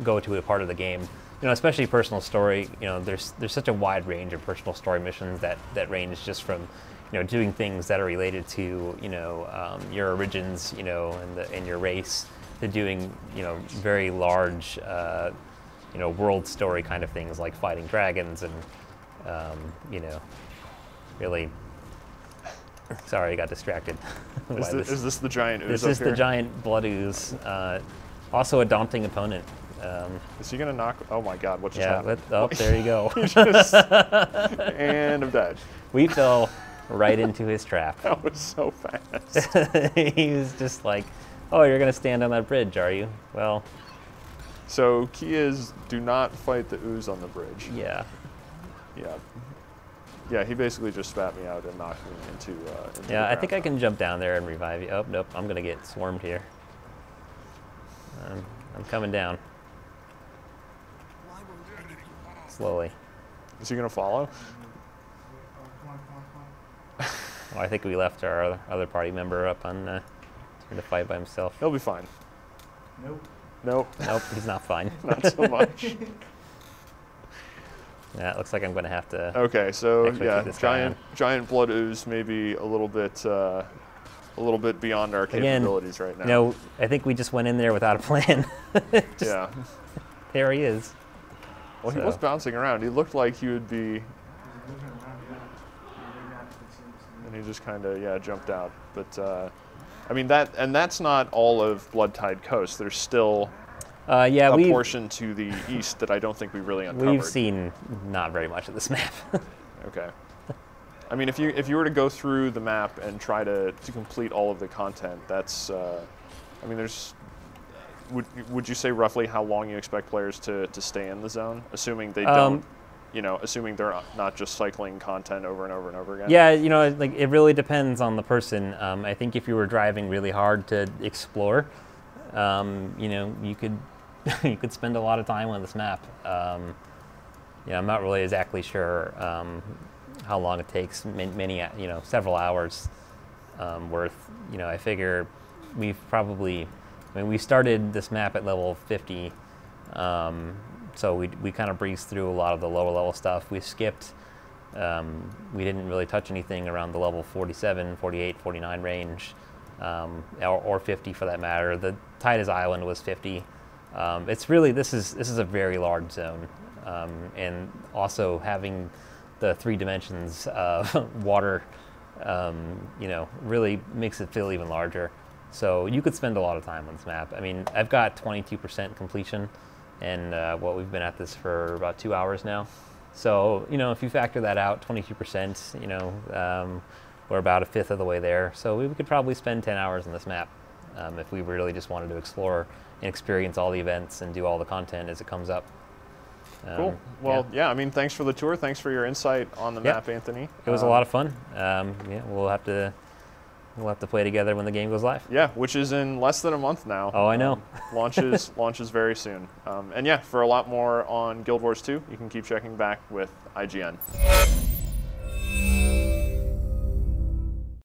go to a part of the game, especially personal story. There's such a wide range of personal story missions that range just from doing things that are related to your origins, and your race, to doing very large world story kind of things like fighting dragons and really. Sorry, I got distracted. Is this the giant ooze? This is the giant blood ooze. Also a daunting opponent. Is he gonna knock? Oh my God! What just happened? There you go. And I'm dead. We fell right into his trap. That was so fast. He was just like, "Oh, you're gonna stand on that bridge, are you?" Well. So key is, do not fight the ooze on the bridge. Yeah. Yeah. Yeah, he basically just spat me out and knocked me into yeah, the I think I ground. can jump down there and revive you. Oh, nope, I'm going to get swarmed here. I'm coming down. Slowly. Is he going to follow? Well, I think we left our other party member up on trying to fight by himself. He'll be fine. Nope. Nope. Nope, he's not fine. Not so much. Yeah, it looks like I'm going to have to. Okay, so actually yeah, keep this guy on. giant blood ooze, maybe a little bit beyond our capabilities right now. I think we just went in there without a plan. Yeah. There he is. Well, he was bouncing around. He looked like he would be, and he just kind of jumped out. But I mean that's not all of Bloodtide Coast. There's still Yeah, a portion to the east that I don't think we really uncovered. we've seen not very much of this map. Okay. I mean, if you were to go through the map and try to complete all of the content, that's, I mean, there's, would you say roughly how long you expect players to stay in the zone, assuming they don't, you know, assuming they're not just cycling content over and over and over again? Yeah, you know, like it really depends on the person. I think if you were driving really hard to explore, you know, you could you could spend a lot of time on this map. You know, I'm not really exactly sure how long it takes. Many, you know, several hours worth. You know, I figure we've probably, I mean, we started this map at level 50, so we kind of breezed through a lot of the lower level stuff. We skipped. We didn't really touch anything around the level 47, 48, 49 range, or 50 for that matter. The tightest island was 50. It's really, this is a very large zone, and also having the 3 dimensions of water, you know, really makes it feel even larger. So you could spend a lot of time on this map. I mean, I've got 22% completion, and what we've been at this for about 2 hours now. So, you know, if you factor that out, 22%, you know, we're about 1/5 of the way there. So we could probably spend 10 hours on this map if we really just wanted to explore and experience all the events and do all the content as it comes up. Cool. Well, yeah, I mean, thanks for the tour. Thanks for your insight on the map, Anthony. It was a lot of fun. Yeah, we'll have to play together when the game goes live. Yeah, which is in less than a month now. Oh, I know. Launches very soon. And yeah, for a lot more on Guild Wars 2, you can keep checking back with IGN.